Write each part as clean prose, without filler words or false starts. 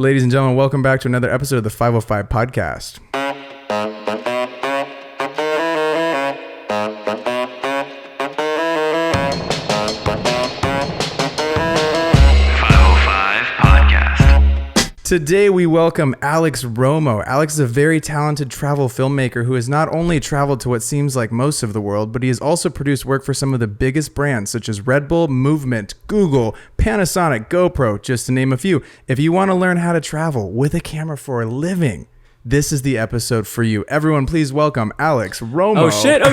Ladies and gentlemen, welcome back to another episode of the 505 Podcast. Today we welcome Alex Romo. Alex is a very talented travel filmmaker who has not only traveled to what seems like most of the world, but he has also produced work for some of the biggest brands such as Red Bull, Movement, Google, Panasonic, GoPro, just to name a few. If you want to learn how to travel with a camera for a living, this is the episode for you. Everyone, please welcome Alex Romo. Oh shit!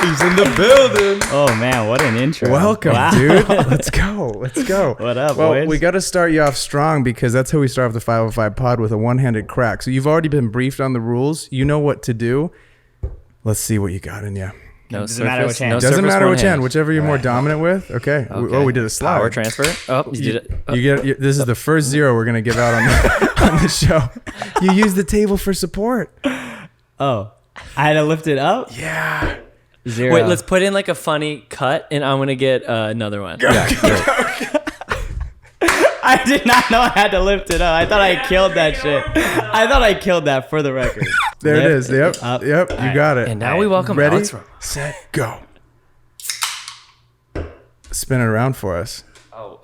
He's in the building. Oh man, what an intro. Welcome, dude. Let's go. What up, well, boys? We got to start you off strong because that's how we start off the 505 pod, with a one-handed crack. So you've already been briefed on the rules. You know what to do. Let's see what you got in you. Doesn't matter which hand. Doesn't matter which hand. Whichever you're more dominant with. Okay. Oh, we did a slide. Power transfer. Oh, you did it. This is the first zero we're going to give out on the show. You use the table for support. Oh, I had to lift it up? Yeah. 0. Wait, let's put in like a funny cut, and I'm gonna get another one. Yeah. I did not know I had to lift it up. I thought I killed that shit. I thought I killed that for the record. There it is. Yep. Up. Yep. You got it. And now we welcome Ready, Alex Romo. Set, go. Spin it around for us.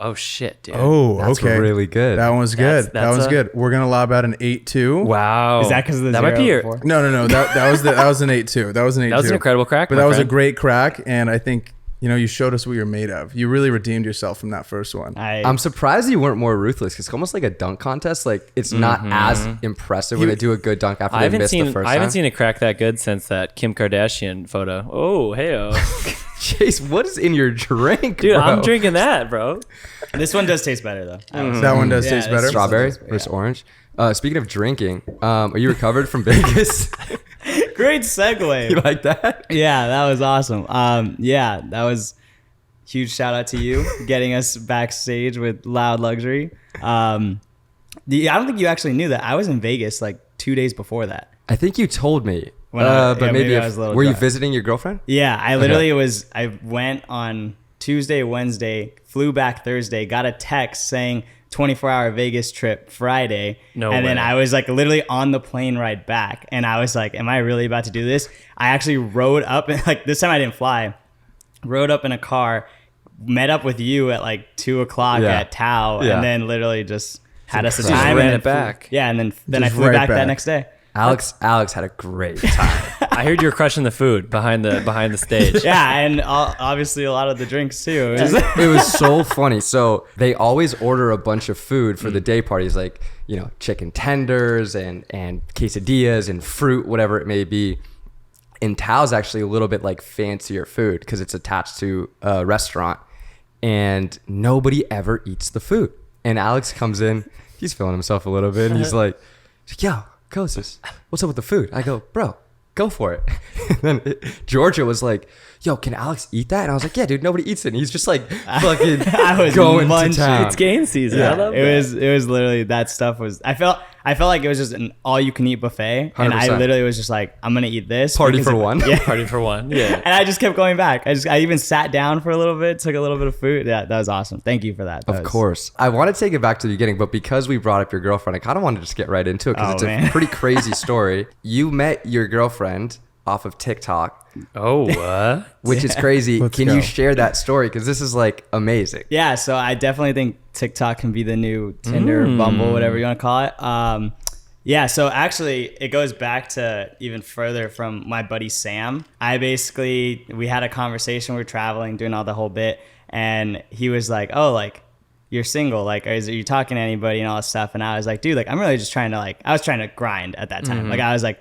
Oh shit, dude. Oh, That's okay. really good. That one was good. That That's was good. We're gonna lob out an 8-2. Wow. Is that because of the that 0 might be your, before? No. That was an 8-2. That was an 8-2. That was an incredible crack, But my that was a friend. great crack, and I think you showed us what you're made of. You really redeemed yourself from that first one. I'm surprised you weren't more ruthless. It's almost like a dunk contest. Like it's not as impressive when they do a good dunk after they miss the first time. I haven't seen a crack that good since that Kim Kardashian photo. Oh, heyo. Chase, what is in your drink, Dude, bro? I'm drinking that, bro. This one does taste better, though. That one does Yeah, taste that's better. Strawberry Yeah. versus orange. Speaking of drinking, are you recovered from Vegas? Great segue. You like that? Yeah, that was awesome. Yeah, that was huge shout out to you getting us backstage with Loud Luxury. I don't think you actually knew that. I was in Vegas like 2 days before that. I think you told me. But maybe I was a little were you drunk. visiting your girlfriend? Yeah, I literally I went on Tuesday, Wednesday, flew back Thursday, got a text saying 24-hour Vegas trip Friday. No And then way. I was like literally on the plane ride back. And I was like, am I really about to do this? I actually rode up, and like this time I didn't fly, rode up in a car, met up with you at like 2:00 Yeah. at Tao, Yeah. and then literally just had us a Just time. ran and it back. Yeah, and then I Just flew right back that back. next day. Alex had a great time. I heard you were crushing the food behind the stage. Yeah, and obviously a lot of the drinks too. It was- It was so funny. So they always order a bunch of food for the day parties, like, chicken tenders and quesadillas and fruit, whatever it may be. And Tao's actually a little bit like fancier food because it's attached to a restaurant, and nobody ever eats the food. And Alex comes in, he's feeling himself a little bit, and he's like, yo, Kosis, what's up with the food? I go, bro, go for it. And then Georgia was like, yo, can Alex eat that? And I was like, yeah, dude, nobody eats it. And he's just like fucking I was going to munching. town. It's game season. I love it that. was literally that stuff was I felt like it was just an all you can eat buffet, and I 100%. literally was just like, I'm gonna eat this Party because for of- one. Yeah. Party for one. Yeah. And I just kept going back. I even sat down for a little bit, took a little bit of food. Yeah, that was awesome. Thank you for that. Of course. I want to take it back to the beginning, but because we brought up your girlfriend, I kind of wanted to just get right into it because Oh, it's man. a pretty crazy story. You met your girlfriend off of TikTok, Oh, what? which is crazy. Let's Can go. you share that story? Because this is like amazing. Yeah, so I definitely think TikTok can be the new Tinder, Bumble, whatever you want to call it. Yeah, so actually it goes back to even further from my buddy Sam. We had a conversation, we were traveling, doing all the whole bit, and he was like, oh, like, you're single, like, are you talking to anybody and all that stuff? And I was like, dude, like, I'm really just trying to, like, I was trying to grind at that time. Like, I was like,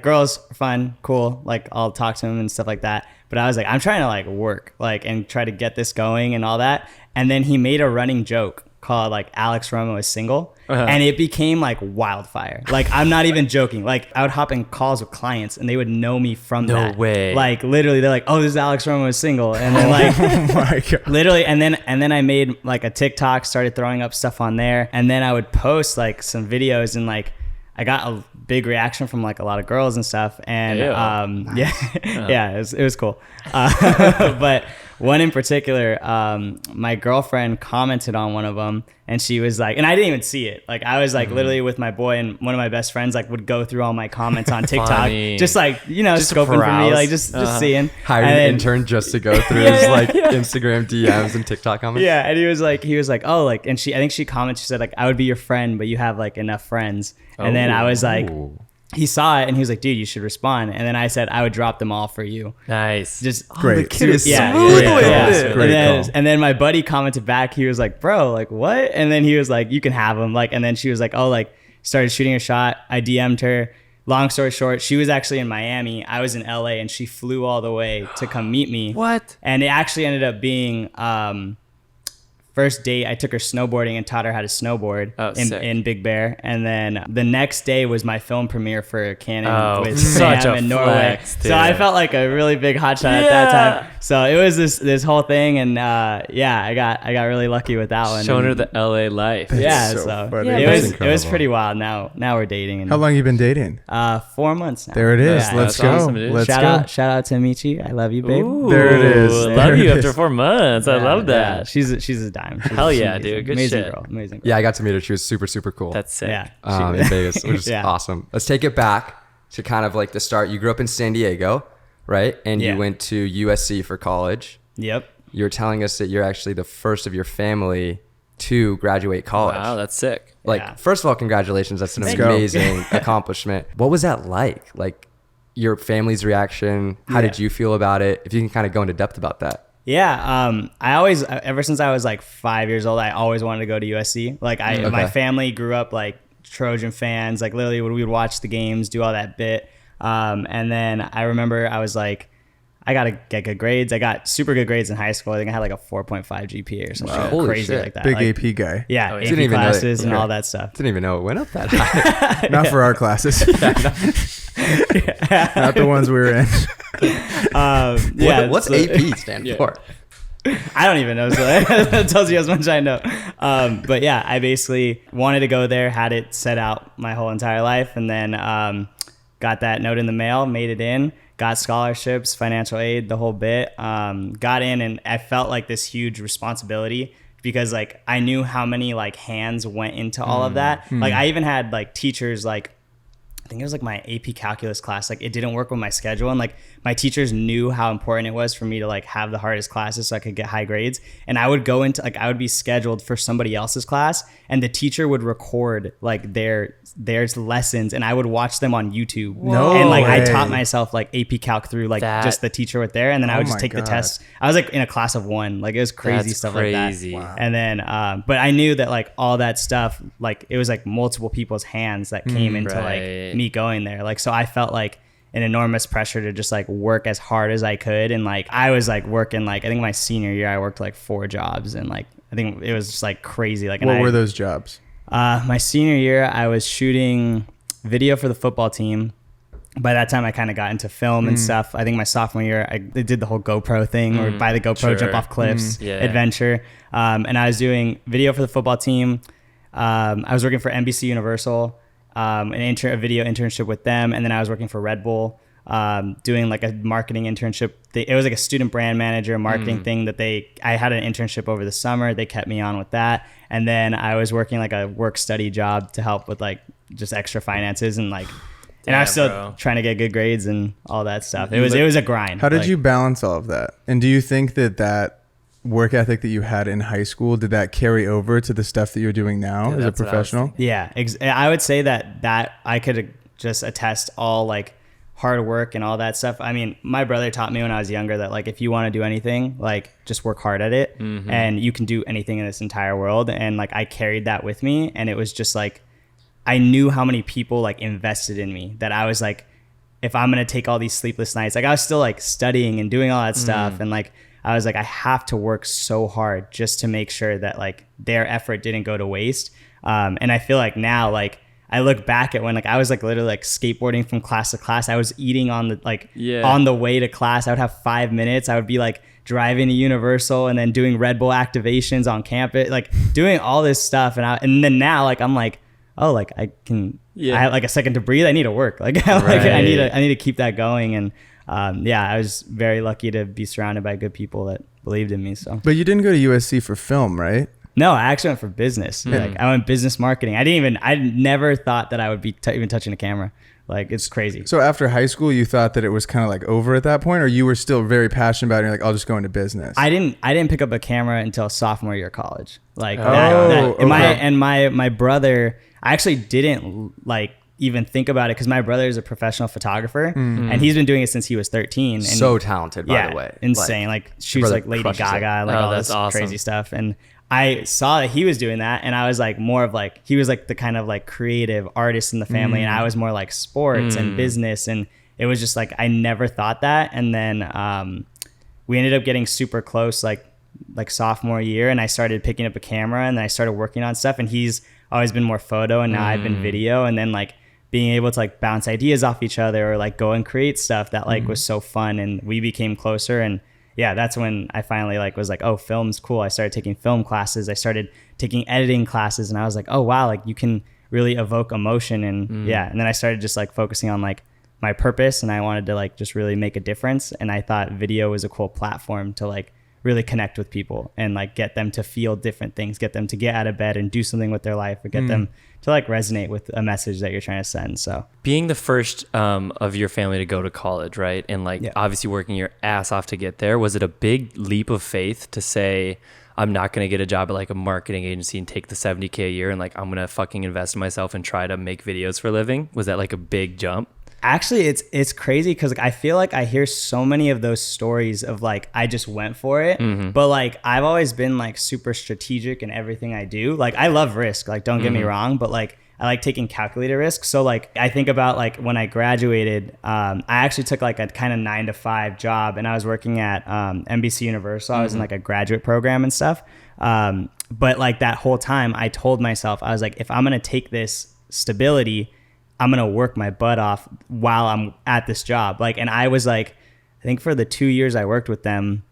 girls are fun, cool, like, I'll talk to them and stuff like that. But I was like, I'm trying to, like, work, like, and try to get this going and all that. And then he made a running joke called, like, Alex Romo is single. And it became, like, wildfire. Like, I'm not even joking. Like, I would hop in calls with clients, and they would know me from that. No way. Like, literally, they're like, oh, this is Alex Romo is single. And then, like, Oh my God. literally, and then I made, like, a TikTok, started throwing up stuff on there. And then I would post, like, some videos, and, like, I got a big reaction from like a lot of girls and stuff, and Yeah. yeah, it was cool. But one in particular, my girlfriend commented on one of them, and she was like, and I didn't even see it. Like I was like literally with my boy, and one of my best friends like would go through all my comments on TikTok, Funny. just like Just scoping for me, browse. like just seeing. Hired And an then- intern just to go through his like Instagram DMs and TikTok comments. Yeah, and he was like, oh, like, and I think she commented, she said like, I would be your friend, but you have like enough friends. And then I was like, Ooh. he saw it and he was like, dude, you should respond. And then I said, I would drop them all for you. Nice. Just Great. Kid is yeah, smooth yeah, with yeah. it. Great call. And then my buddy commented back. He was like, bro, like what? And then he was like, you can have them. Like, and then she was like, oh, like started shooting a shot. I DM'd her. Long story short, she was actually in Miami. I was in LA, and she flew all the way to come meet me. What? And it actually ended up being first date. I took her snowboarding and taught her how to snowboard sick. in Big Bear. And then the next day was my film premiere for Canon Oh, with such Sam a in Norway. flex, So I dude. felt like a really big hotshot at that time. So it was this whole thing, and yeah, I got really lucky with that one. Showing her And the LA life. yeah, so so funny. it That's was incredible. pretty wild. Now we're dating. And, How long you been dating? 4 months now. There it is. Yeah. Let's That's go. awesome, dude. Let's shout go. out to Michi. I love you, babe. Ooh, There it is. Love There you it after is. 4 months. I Yeah, love that. yeah. She's a dime. She's Hell yeah, amazing. dude. Good amazing shit. girl. Amazing girl. Yeah, I got to meet her. She was super cool. That's sick. Yeah. In Vegas, which is Yeah. awesome. Let's take it back to kind of like the start. You grew up in San Diego, right? And Yeah. you went to USC for college. Yep. You were telling us that you're actually the first of your family to graduate college. Wow, that's sick. Like, Yeah. first of all, congratulations. That's an Let's go. amazing accomplishment. What was that like? Like, your family's reaction? How did Yeah. you feel about it? If you can kind of go into depth about that. Yeah, I always, ever since I was like 5 years old, I always wanted to go to USC. Like my Okay. family grew up like Trojan fans. Like literally, we would watch the games, do all that bit. And then I remember I was like, I gotta get good grades. I got super good grades in high school. I think I had like a 4.5 GPA or something Holy crazy shit. like that. Big Like, AP guy. Yeah, Oh, yeah. AP Didn't even know that- classes and okay. all that stuff. Didn't even know it went up that high. Not for our classes. Not the ones we were in. Yeah, What's so- AP stand for? I don't even know. So that tells you as much as I know. But yeah, I basically wanted to go there, had it set out my whole entire life, and then got that note in the mail, made it in, got scholarships, financial aid, the whole bit. Got in, and I felt like this huge responsibility because like I knew how many like hands went into all of that. Like I even had like teachers like, I think it was like my AP calculus class. Like it didn't work with my schedule. And like my teachers knew how important it was for me to like have the hardest classes so I could get high grades. And I would go into like, I would be scheduled for somebody else's class and the teacher would record like their lessons and I would watch them on YouTube. No And like I way. taught myself like AP Calc through like That- just the teacher with there. And then I Oh would just my take the God. test. I was like in a class of 1. Like it was crazy That's stuff crazy. like that. And then, but I knew that like all that stuff, like it was like multiple people's hands that came into Right. like me going there. Like, so I felt like an enormous pressure to just like work as hard as I could. And like, I was like working, like, I think my senior year, I worked like 4 jobs and like, I think it was just like crazy. Like, and What I- were those jobs? my senior year, I was shooting video for the football team. By that time, I kind of got into film and stuff. I think my sophomore year, I did the whole GoPro thing or buy the GoPro, sure. jump off cliffs Yeah. adventure. And I was doing video for the football team. I was working for NBC Universal, a video internship with them. And then I was working for Red Bull, doing like a marketing internship. It was like a student brand manager marketing thing that I had an internship over the summer. They kept me on with that. And then I was working like a work study job to help with like just extra finances and like, and I was still bro. trying to get good grades and all that stuff. It was a grind. How did Like, you balance all of that? And do you think that work ethic that you had in high school, did that carry over to the stuff that you're doing now as a that's what I was professional? Yeah, I would say that I could just attest all like hard work and all that stuff. I mean, my brother taught me when I was younger that like if you want to do anything, like just work hard at it and you can do anything in this entire world. And like I carried that with me and it was just like I knew how many people like invested in me that I was like, if I'm going to take all these sleepless nights, like I was still like studying and doing all that stuff. And like, I was like, I have to work so hard just to make sure that like their effort didn't go to waste. And I feel like now, like I look back at when like I was like literally like skateboarding from class to class. I was eating on the like on the way to class. I would have 5 minutes. I would be like driving to Universal and then doing Red Bull activations on campus, like doing all this stuff. And then now like I'm like, oh, like I can, I have like a second to breathe. I need to work. Like, like I need to keep that going. And I was very lucky to be surrounded by good people that believed in me. So, But you didn't go to USC for film, right? no, I actually went for business. Like I went business marketing. I never thought that I would be even touching a camera. Like it's crazy. So after high school, you thought that it was kind of like over at that point, or you were still very passionate about it? And you're like, I'll just go into business. I didn't pick up a camera until sophomore year of college. Like okay. my brother, I actually didn't like even think about it because my brother is a professional photographer and he's been doing it since he was 13. And So talented, by the way. insane. Like shoots like Lady Gaga, like all this crazy stuff. And I saw that he was doing that, and I was like more of like, he was like the kind of like creative artist in the family, and I was more like sports and business, and it was just like I never thought that. And then we ended up getting super close like sophomore year, and I started picking up a camera and then I started working on stuff, and he's always been more photo and now I've been video, and then like being able to like bounce ideas off each other or like go and create stuff that like was so fun, and we became closer. And yeah, that's when I finally like was like, oh, film's cool. I started taking film classes. I started taking editing classes, and I was like, oh wow, like you can really evoke emotion. And yeah, and then I started just like focusing on like my purpose, and I wanted to like just really make a difference. And I thought video was a cool platform to like really connect with people and like get them to feel different things, get them to get out of bed and do something with their life, or get them to like resonate with a message that you're trying to send. So Being the first of your family to go to college, right? And like obviously working your ass off to get there, was it a big leap of faith to say, I'm not going to get a job at like a marketing agency and take the $70K a year and like I'm going to fucking invest in myself and try to make videos for a living? Was that like a big jump? actually it's crazy because like I feel like I hear so many of those stories of like I just went for it, but like I've always been like super strategic in everything I do. Like I love risk, like don't get me wrong, but like I like taking calculated risks. So like I think about like when I graduated, I actually took like a kind of 9-to-5 job, and I was working at NBC Universal. I was in like a graduate program and stuff. But like that whole time I told myself, I was like, if I'm going to take this stability, I'm going to work my butt off while I'm at this job. Like, and I was like, I think for the 2 years I worked with them,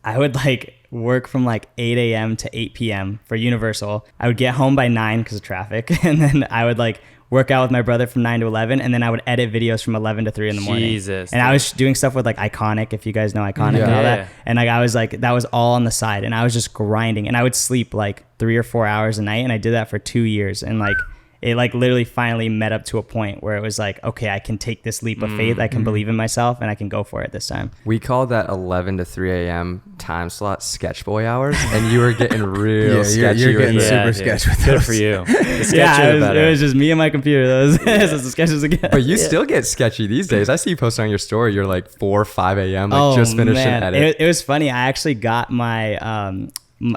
I would like work from like 8 a.m. to 8 p.m. for Universal. I would get home by 9 because of traffic. And then I would like work out with my brother from 9 to 11. And then I would edit videos from 11 to 3 in the morning. Jesus. And I was doing stuff with like Iconic, if you guys know Iconic and all that. And like, I was like, that was all on the side. And I was just grinding. And I would sleep like 3 or 4 hours a night. And I did that for 2 years. And like, it like literally finally met up to a point where it was like, okay, I can take this leap of faith. I can believe in myself and I can go for it this time. We called that 11 to 3 a.m. time slot sketch boy hours, and you were getting real sketchy. You're getting with it. super sketch with Good those. for you. The Yeah, sketchier, it was just me and my computer. Those the sketches again. But you still get sketchy these days. I see you posting on your story. You're like 4 or 5 a.m. like just finished an edit. It was funny. I actually got my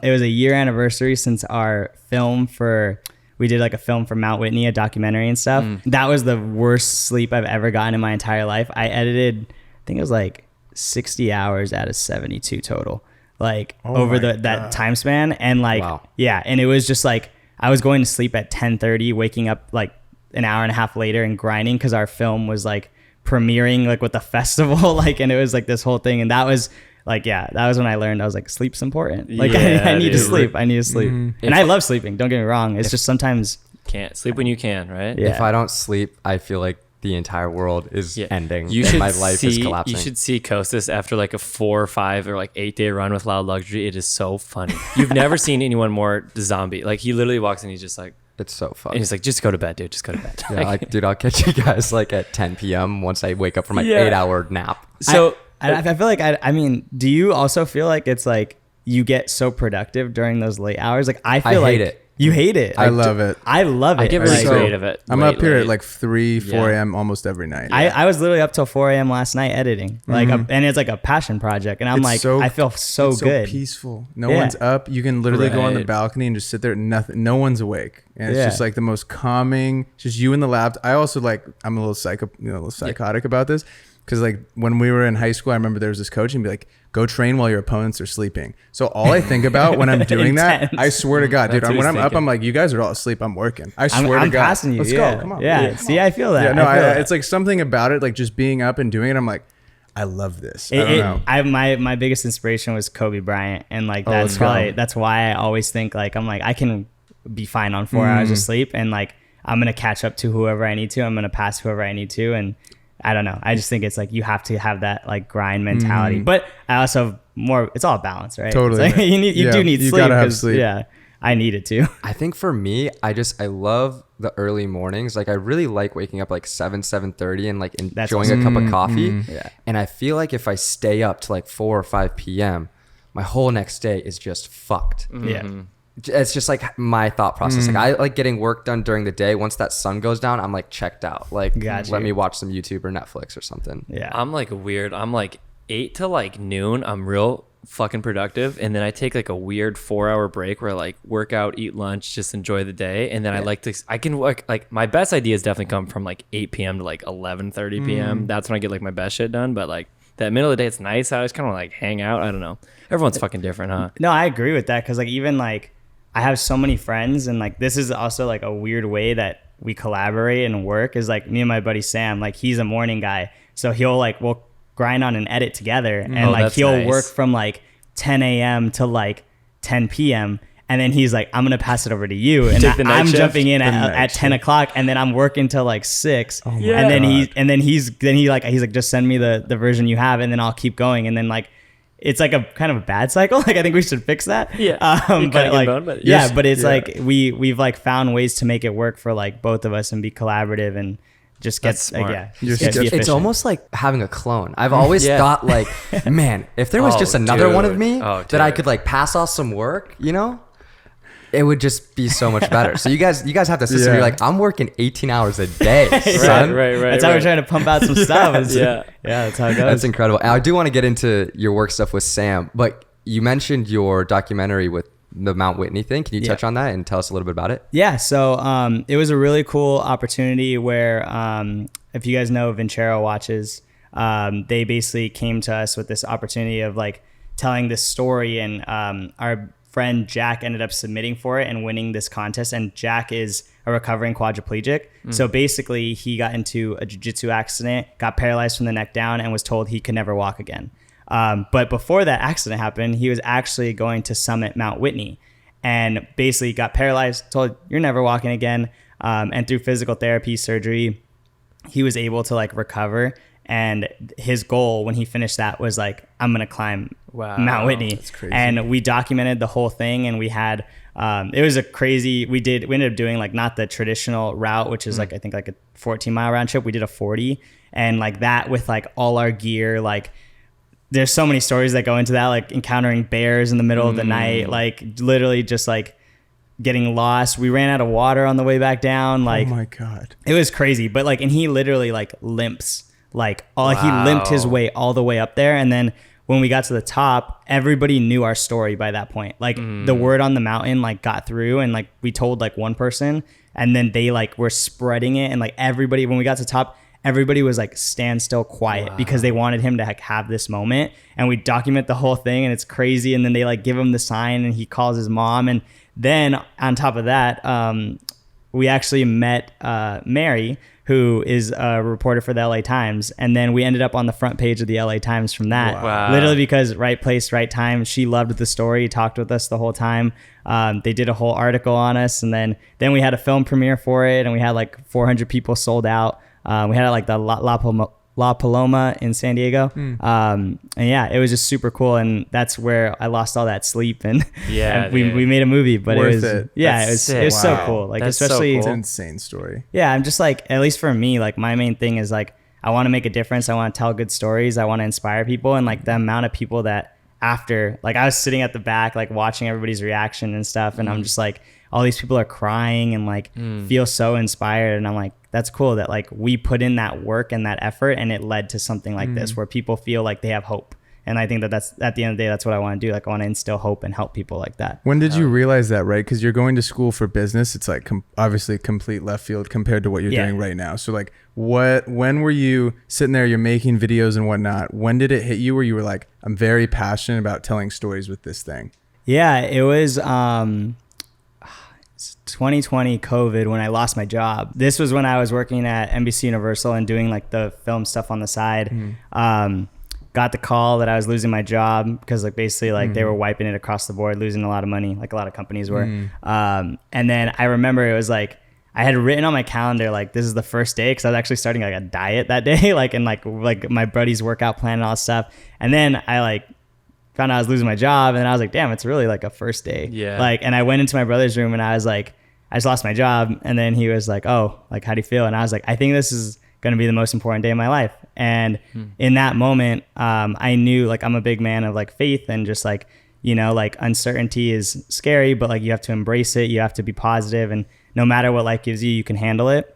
it was a year anniversary since our film we did like a film for Mount Whitney, a documentary and stuff. That was the worst sleep I've ever gotten in my entire life. I edited, I think it was like 60 hours out of 72 total, like over that time span. And like, yeah. And it was just like, I was going to sleep at 10:30, waking up like an hour and a half later and grinding because our film was like premiering like with the festival, like, and it was like this whole thing. And that was like, yeah, that was when I learned I was like, sleep's important. Like I need to sleep. I need to sleep. And I love sleeping. Don't get me wrong. It's just sometimes can't sleep when you can, right? Yeah. If I don't sleep, I feel like the entire world is ending. You and should my life is collapsing. You should see Kostas after like a 4 or 5 or like 8-day run with Loud Luxury. It is so funny. You've never seen anyone more zombie. Like he literally walks in, he's just like, it's so fun. and he's like, just go to bed, dude. Just go to bed. Yeah, like, dude, I'll catch you guys like at 10 p.m. once I wake up from my 8-hour nap. So I feel like, I mean, do you also feel like it's like you get so productive during those late hours? Like I feel like hate it. You hate it. I love it. I love it. I get really Like, creative at I'm late, up here late. at like 3, 4 a.m. almost every night. I was literally up till 4 a.m. last night editing, like, and it's like a passion project, and I'm It's like, so- I feel so It's good. so peaceful. No Yeah. one's up. You can literally go on the Right. balcony and just sit there. Nothing. No one's awake, and it's Yeah. just like the most calming. Just you in the lab. I also like. I'm a little a little psychotic about this because like when we were in high school, I remember there was this coach and be like, "Go train while your opponents are sleeping." So all I think about when I'm doing that, Intense. I swear to God, dude, That's what when I'm he's up, thinking. I'm like, "You guys are all asleep. I'm working." I swear I'm to God. passing you. Let's yeah. go. Come on. Yeah. See, I feel that. Yeah. No, I feel that. it's like something about it, like just being up and doing it. I'm like, I love this. I don't know. My biggest inspiration was Kobe Bryant, and like let's that's go. probably that's why I always think like I'm like I can be fine on 4 hours of sleep, and like I'm gonna catch up to whoever I need to. I'm gonna pass whoever I need to, and I don't know. I just think it's like you have to have that like grind mentality. But I also more, it's all balance, right? Totally. It's like, you do need you sleep. gotta have sleep. Yeah, I need it too. I think for me, I love the early mornings. Like I really like waking up like 7:30 and like enjoying a cup of coffee. Yeah. And I feel like if I stay up to like 4 or 5 p.m., my whole next day is just fucked. Yeah. It's just like my thought process. Like I like getting work done during the day. Once that sun goes down, I'm like checked out. Like let me watch some YouTube or Netflix or something. Yeah. I'm like I'm like 8 to like noon. I'm real fucking productive. And then I take like a weird 4-hour break where I like work out, eat lunch, just enjoy the day. And then I can work, like my best ideas definitely come from like 8 p.m. to like 11:30 p.m. That's when I get like my best shit done. But like that middle of the day, it's nice. I just kind of like hang out. I don't know. Everyone's fucking different, huh? No, I agree with that. Cause like even like I have so many friends, and like this is also like a weird way that we collaborate and work is like me and my buddy Sam, like he's a morning guy. So we'll grind on an edit together, and like he'll work from like 10 a.m. to like 10 p.m. And then he's like, I'm going to pass it over to you. And I'm jumping in at 10 o'clock, and then I'm working till like 6. And then he's like, just send me the version you have, and then I'll keep going. And then like, it's like a kind of a bad cycle. Like I think we should fix that. Yeah. But it's like we've like found ways to make it work for like both of us and be collaborative and just get It's almost like having a clone. I've always thought like, man, if there was just another one of me that I could like pass off some work, you know, it would just be so much better. So you guys have this system. You're like, I'm working 18 hours a day, son. Right. That's how we're trying to pump out some stuff. Yeah, that's how it goes. That's incredible. And I do want to get into your work stuff with Sam, but you mentioned your documentary with the Mount Whitney thing. Can you touch on that and tell us a little bit about it? Yeah. So it was a really cool opportunity where if you guys know Vincero Watches, they basically came to us with this opportunity of like telling this story, and our friend Jack ended up submitting for it and winning this contest. And Jack is a recovering quadriplegic. So basically he got into a jiu-jitsu accident, got paralyzed from the neck down, and was told he could never walk again. But before that accident happened, he was actually going to summit Mount Whitney, and basically got paralyzed, told you're never walking again. And through physical therapy, surgery, he was able to like recover. And his goal when he finished that was like, I'm going to climb Mount Whitney. That's crazy. And we documented the whole thing, and we had, it was a crazy, we ended up doing like not the traditional route, which is like, I think like a 14-mile round trip. We did a 40, and like that with like all our gear, like there's so many stories that go into that, like encountering bears in the middle of the night, like literally just like getting lost. We ran out of water on the way back down. Like, oh my God, it was crazy. But like, and he literally like limps. Like he limped his way all the way up there. And then when we got to the top, everybody knew our story by that point. Like the word on the mountain like got through, and like we told like one person, and then they like were spreading it. And like everybody, when we got to the top, everybody was like stand still quiet because they wanted him to like have this moment. And we document the whole thing, and it's crazy. And then they like give him the sign, and he calls his mom. And then on top of that, we actually met Mary, who is a reporter for the LA Times. And then we ended up on the front page of the LA Times from that. Literally because right place, right time. She loved the story, talked with us the whole time. They did a whole article on us. And then we had a film premiere for it, and we had like 400 people sold out. We had it like the La Paloma in San Diego. And yeah, it was just super cool. And that's where I lost all that sleep, and, and we made a movie, but it was so cool. Like, that's especially, it's an insane story. Yeah. I'm just like, at least for me, like my main thing is like, I want to make a difference. I want to tell good stories. I want to inspire people. And like the amount of people that after, like I was sitting at the back, like watching everybody's reaction and stuff. And I'm just like, all these people are crying and like feel so inspired. And I'm like, that's cool that like we put in that work and that effort, and it led to something like this where people feel like they have hope. And I think that's at the end of the day, that's what I want to do. Like I want to instill hope and help people like that. When did you realize that, right? Because you're going to school for business. It's like obviously complete left field compared to what you're doing right now. So like when were you sitting there, you're making videos and whatnot. When did it hit you where you were like, I'm very passionate about telling stories with this thing? Yeah, it was 2020 COVID when I lost my job. This was when I was working at NBC Universal and doing like the film stuff on the side. Got the call that I was losing my job because like basically like they were wiping it across the board, losing a lot of money, like a lot of companies were. And then I remember it was like I had written on my calendar like this is the first day, because I was actually starting like a diet that day, like and like my buddy's workout plan and all that stuff. And then I like found out I was losing my job. And then I was like, damn, it's really like a first day. Yeah. Like, and I went into my brother's room and I was like, I just lost my job. And then he was like, oh, like, how do you feel? And I was like, I think this is going to be the most important day of my life. And in that moment, I knew, like, I'm a big man of like faith and just like, you know, like uncertainty is scary, but like you have to embrace it. You have to be positive, and no matter what life gives you, you can handle it.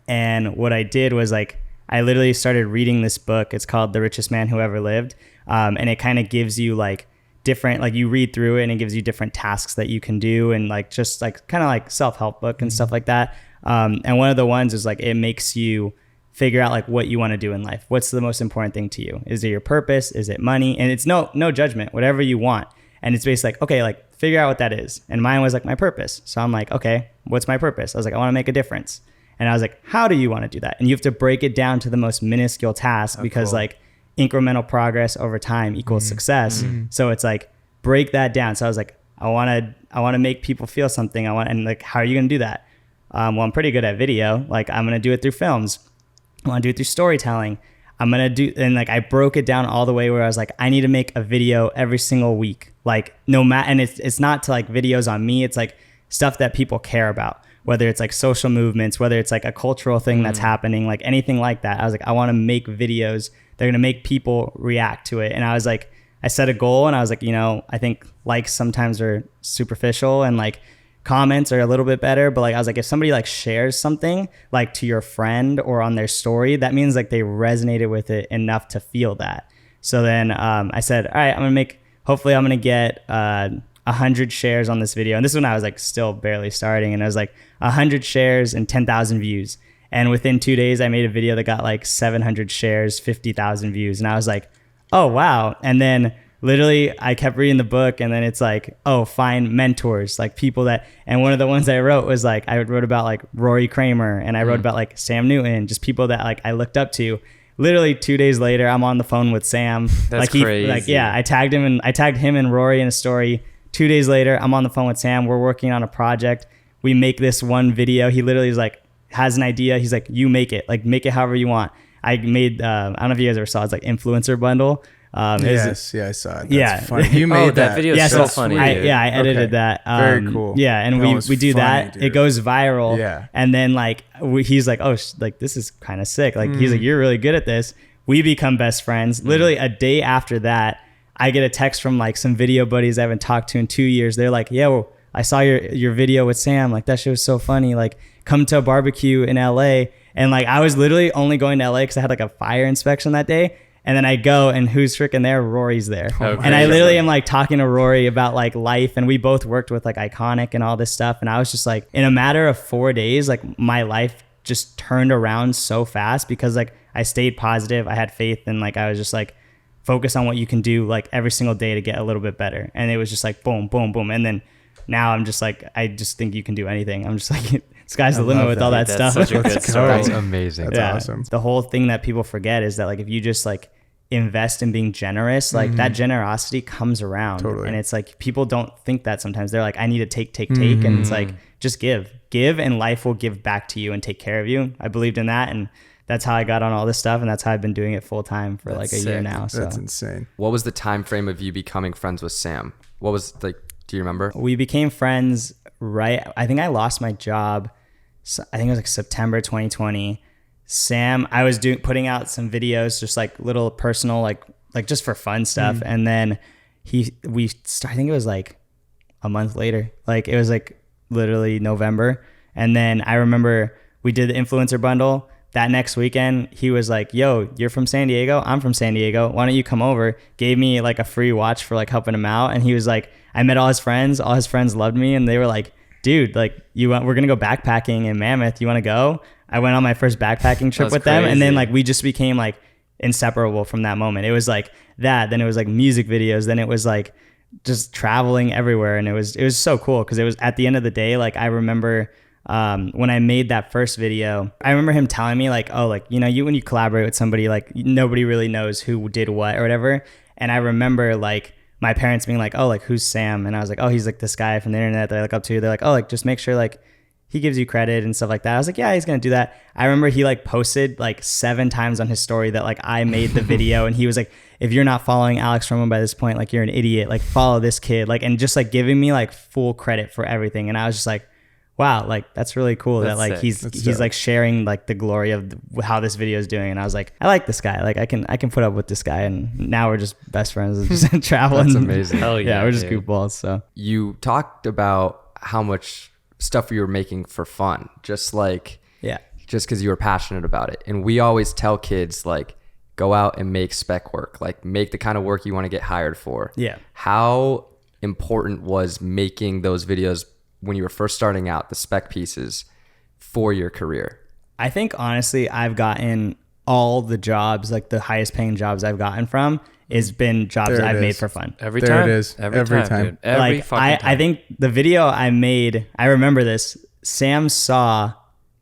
And what I did was like, I literally started reading this book. It's called The Richest Man Who Ever Lived. And it kind of gives you like different, like you read through it and it gives you different tasks that you can do, and like just like kind of like self-help book and stuff like that. And one of the ones is like, it makes you figure out like what you want to do in life. What's the most important thing to you? Is it your purpose? Is it money? And it's no judgment, whatever you want. And it's basically like, okay, like figure out what that is. And mine was like my purpose. So I'm like, okay, what's my purpose? I was like, I want to make a difference. And I was like, how do you want to do that? And you have to break it down to the most minuscule task, because cool. like incremental progress over time equals success. So it's like, break that down. So I was like, I want to make people feel something. And like, how are you going to do that? Well, I'm pretty good at video. Like, I'm going to do it through films. I want to do it through storytelling. I'm going to do, and like, I broke it down all the way where I was like, I need to make a video every single week. Like, no matter, and it's not to like videos on me. It's like stuff that people care about, whether it's like social movements, whether it's like a cultural thing that's happening, like anything like that. I was like, I want to make videos that are going to make people react to it. And I was like, I set a goal and I was like, you know, I think likes sometimes are superficial and like comments are a little bit better, but like I was like, if somebody like shares something like to your friend or on their story, that means like they resonated with it enough to feel that. So then I said, all right, hopefully I'm gonna get 100 shares on this video. And this is when I was like still barely starting, and I was like 100 shares and 10,000 views. And within 2 days, I made a video that got like 700 shares, 50,000 views. And I was like, oh, wow. And then literally I kept reading the book, and then it's like, oh, find mentors, like people that, and one of the ones I wrote was like, I wrote about like Rory Kramer, and I wrote about like Sam Newton, just people that like I looked up to. Literally 2 days later, I'm on the phone with Sam. That's crazy. Like, yeah, I tagged him and Rory in a story. 2 days later, I'm on the phone with Sam. We're working on a project. We make this one video. He literally is like, has an idea. He's like, you make it however you want. I made, I don't know if you guys ever saw, it's like influencer bundle. Yes, I saw it. That's yeah. funny. You made that video is so funny. I edited that. Very cool. Yeah, and we do funny, that. dude. It goes viral. Yeah. And then like he's like, oh, like this is kind of sick. Like he's like, you're really good at this. We become best friends. Literally a day after that, I get a text from like some video buddies I haven't talked to in 2 years. They're like, yo, I saw your video with Sam. Like that shit was so funny. Like come to a barbecue in LA. And like I was literally only going to LA because I had like a fire inspection that day. And then I go, and who's freaking there? Rory's there. Okay. And I literally am like talking to Rory about like life, and we both worked with like Iconic and all this stuff. And I was just like, in a matter of 4 days, like my life just turned around so fast because like I stayed positive. I had faith, and like I was just like focus on what you can do like every single day to get a little bit better. And it was just like boom, boom, boom. And then now I'm just like, I just think you can do anything. I'm just like, sky's the limit with all that stuff. Such a good story. That's amazing. That's awesome. The whole thing that people forget is that like if you just like invest in being generous, like that generosity comes around. Totally. And it's like people don't think that sometimes. They're like, I need to take. And it's like, just give, and life will give back to you and take care of you. I believed in that, and that's how I got on all this stuff, and that's how I've been doing it full time for like a year now. So That's insane. What was the time frame of you becoming friends with Sam? What was like, do you remember? we became friends right. I think I lost my job. So I think it was like September 2020. Sam, I was putting out some videos, just like little personal, like just for fun stuff. And then I think it was like a month later, like it was like literally November. And then I remember we did the influencer bundle that next weekend. He was like, yo, you're from San Diego. I'm from San Diego. Why don't you come over? Gave me like a free watch for like helping him out. And he was like, I met all his friends. All his friends loved me. And they were like, dude, like we're going to go backpacking in Mammoth. You want to go? I went on my first backpacking trip with them. And then like, we just became like inseparable from that moment. It was like that. Then it was like music videos. Then it was like just traveling everywhere. And it was so cool. Cause it was at the end of the day, like I remember when I made that first video, I remember him telling me like, oh, like, you know, when you collaborate with somebody, like nobody really knows who did what or whatever. And I remember like my parents being like, oh, like who's Sam? And I was like, oh, he's like this guy from the internet that I look up to. They're like, oh, like just make sure like he gives you credit and stuff like that. I was like, yeah, he's going to do that. I remember he like posted like 7 times on his story that like I made the video, and he was like, if you're not following Alex Romo by this point, like you're an idiot, like follow this kid, like, and just like giving me like full credit for everything. And I was just like, wow, like that's really cool that like he's like sharing like the glory of how this video is doing. And I was like, I like this guy. Like I can put up with this guy. And now we're just best friends and just traveling. That's amazing. Hell Yeah, we're just goofballs. So you talked about how much stuff you were making for fun, just because you were passionate about it. And we always tell kids, like, go out and make spec work, like make the kind of work you want to get hired for. Yeah. How important was making those videos when you were first starting out, the spec pieces, for your career? I think honestly, I've gotten all the jobs, like the highest paying jobs I've gotten from has been jobs that I've made for fun. Every There time. it is. Every time. Dude. Every Like fucking time. I think the video I made, I remember this. Sam saw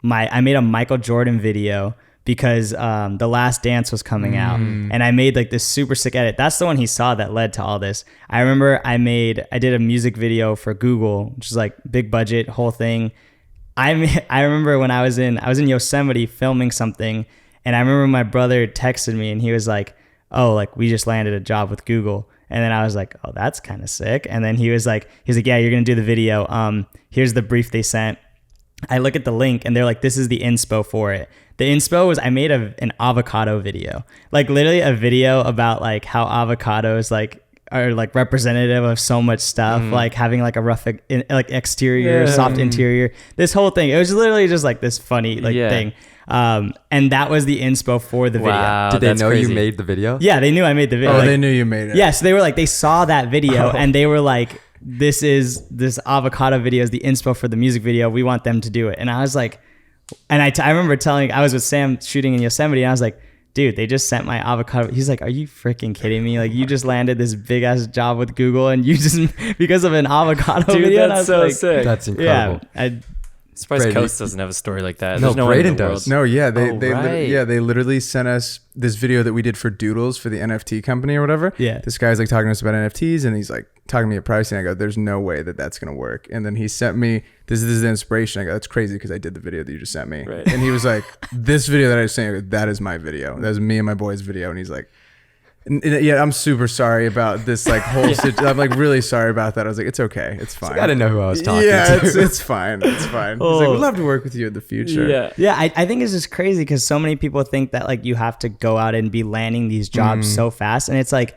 I made a Michael Jordan video because The Last Dance was coming out, and I made like this super sick edit. That's the one he saw that led to all this. I remember I did a music video for Google, which is like big budget whole thing. I remember when I was in Yosemite filming something, and I remember my brother texted me and he was like, oh, like we just landed a job with Google. And then I was like, oh, that's kind of sick. And then he was like, yeah, you're going to do the video. Here's the brief they sent. I look at the link and they're like, this is the inspo for it. The inspo was I made an avocado video, like literally a video about like how avocados like are like representative of so much stuff, like having like a rough like exterior, soft interior, this whole thing. It was literally just like this funny thing. And that was the inspo for the video. Did they know you made the video? Yeah, they knew I made the video. Oh, like, they knew you made it. Yeah, so they were like, they saw that video and they were like, this avocado video is the inspo for the music video. We want them to do it. And I was like, and I remember I was with Sam shooting in Yosemite, and I was like, dude, they just sent my avocado. He's like, are you freaking kidding me? Like, you just landed this big ass job with Google, and you just, because of an avocado Dude, video. that's so sick. That's incredible. Yeah. Surprised Braden. Coast doesn't have a story like that. No, There's no one in Braden the world. does. No, yeah, they right. they literally sent us this video that we did for Doodles for the NFT company or whatever. Yeah. This guy's like talking to us about NFTs, and he's like talking to me at pricing. I go, there's no way that that's gonna work. And then he sent me this is the inspiration. I go, that's crazy because I did the video that you just sent me. Right. And he was like, this video that I was saying, I go, that is my video. That is me and my boy's video. And he's like, yeah, I'm super sorry about this like whole situation. I'm like really sorry about that. I was like, it's okay, it's fine. I gotta know who I was talking Yeah, to. it's fine. It's fine. He's like, we'd love to work with you in the future. Yeah, I think it's just crazy because so many people think that like you have to go out and be landing these jobs so fast, and it's like,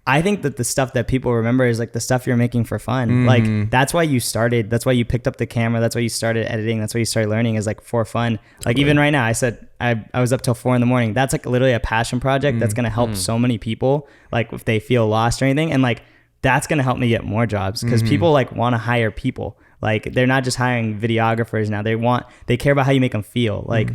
I think that the stuff that people remember is like the stuff you're making for fun. Like that's why you started. That's why you picked up the camera. That's why you started editing. That's why you started learning is like for fun. Like even right now, I said I was up till 4 a.m. That's like literally a passion project that's gonna help so many people. Like if they feel lost or anything, and like that's gonna help me get more jobs because people like want to hire people. Like they're not just hiring videographers now. They care about how you make them feel. Like.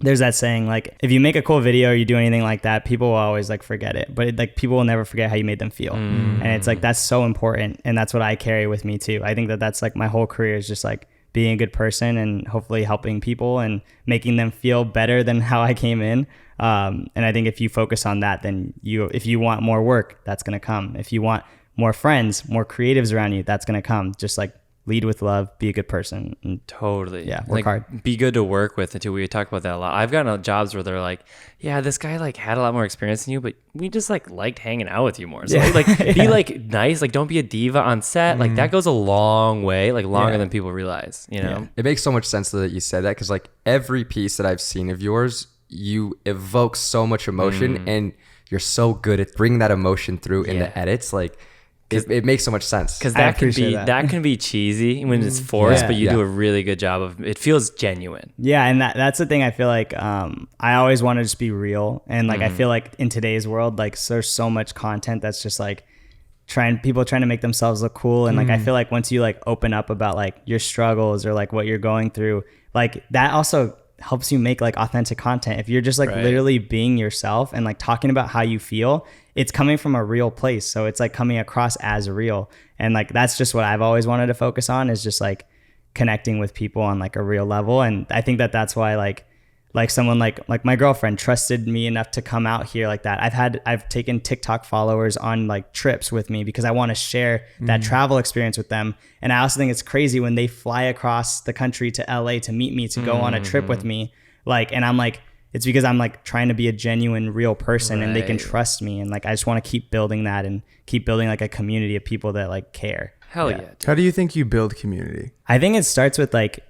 There's that saying, like, if you make a cool video or you do anything like that, people will always like forget it, but like people will never forget how you made them feel. And it's like, that's so important. And that's what I carry with me too. I think that that's like my whole career is just like being a good person and hopefully helping people and making them feel better than how I came in. And I think if you focus on that, then if you want more work, that's going to come. If you want more friends, more creatives around you, that's going to come. Just like lead with love, be a good person. And Totally. Yeah, work like, hard. Be good to work with too. We talk about that a lot. I've gotten jobs where they're like, yeah, this guy like had a lot more experience than you, but we just like liked hanging out with you more. So like be like nice, like don't be a diva on set. Like that goes a long way, like longer than people realize, you know? It makes so much sense though that you said that because like every piece that I've seen of yours, you evoke so much emotion and you're so good at bringing that emotion through in the edits. Like it makes so much sense. Because I that can appreciate be that. can be cheesy when it's forced, but you do a really good job of it. Feels genuine. Yeah, and that's the thing. I feel like I always want to just be real, and like I feel like in today's world, like there's so much content that's just like people trying to make themselves look cool, and like I feel like once you like open up about like your struggles or like what you're going through, like that also helps you make like authentic content. If you're just like literally being yourself and like talking about how you feel, it's coming from a real place. So it's like coming across as real. And like, that's just what I've always wanted to focus on is just like connecting with people on like a real level. And I think that that's why like like someone like my girlfriend trusted me enough to come out here like that. I've taken TikTok followers on like trips with me because I want to share that travel experience with them. And I also think it's crazy when they fly across the country to LA to meet me, to go on a trip with me. Like, and I'm like, it's because I'm like trying to be a genuine, real person and they can trust me. And like, I just want to keep building that and keep building like a community of people that like care. Hell yeah. How do you think you build community? I think it starts with like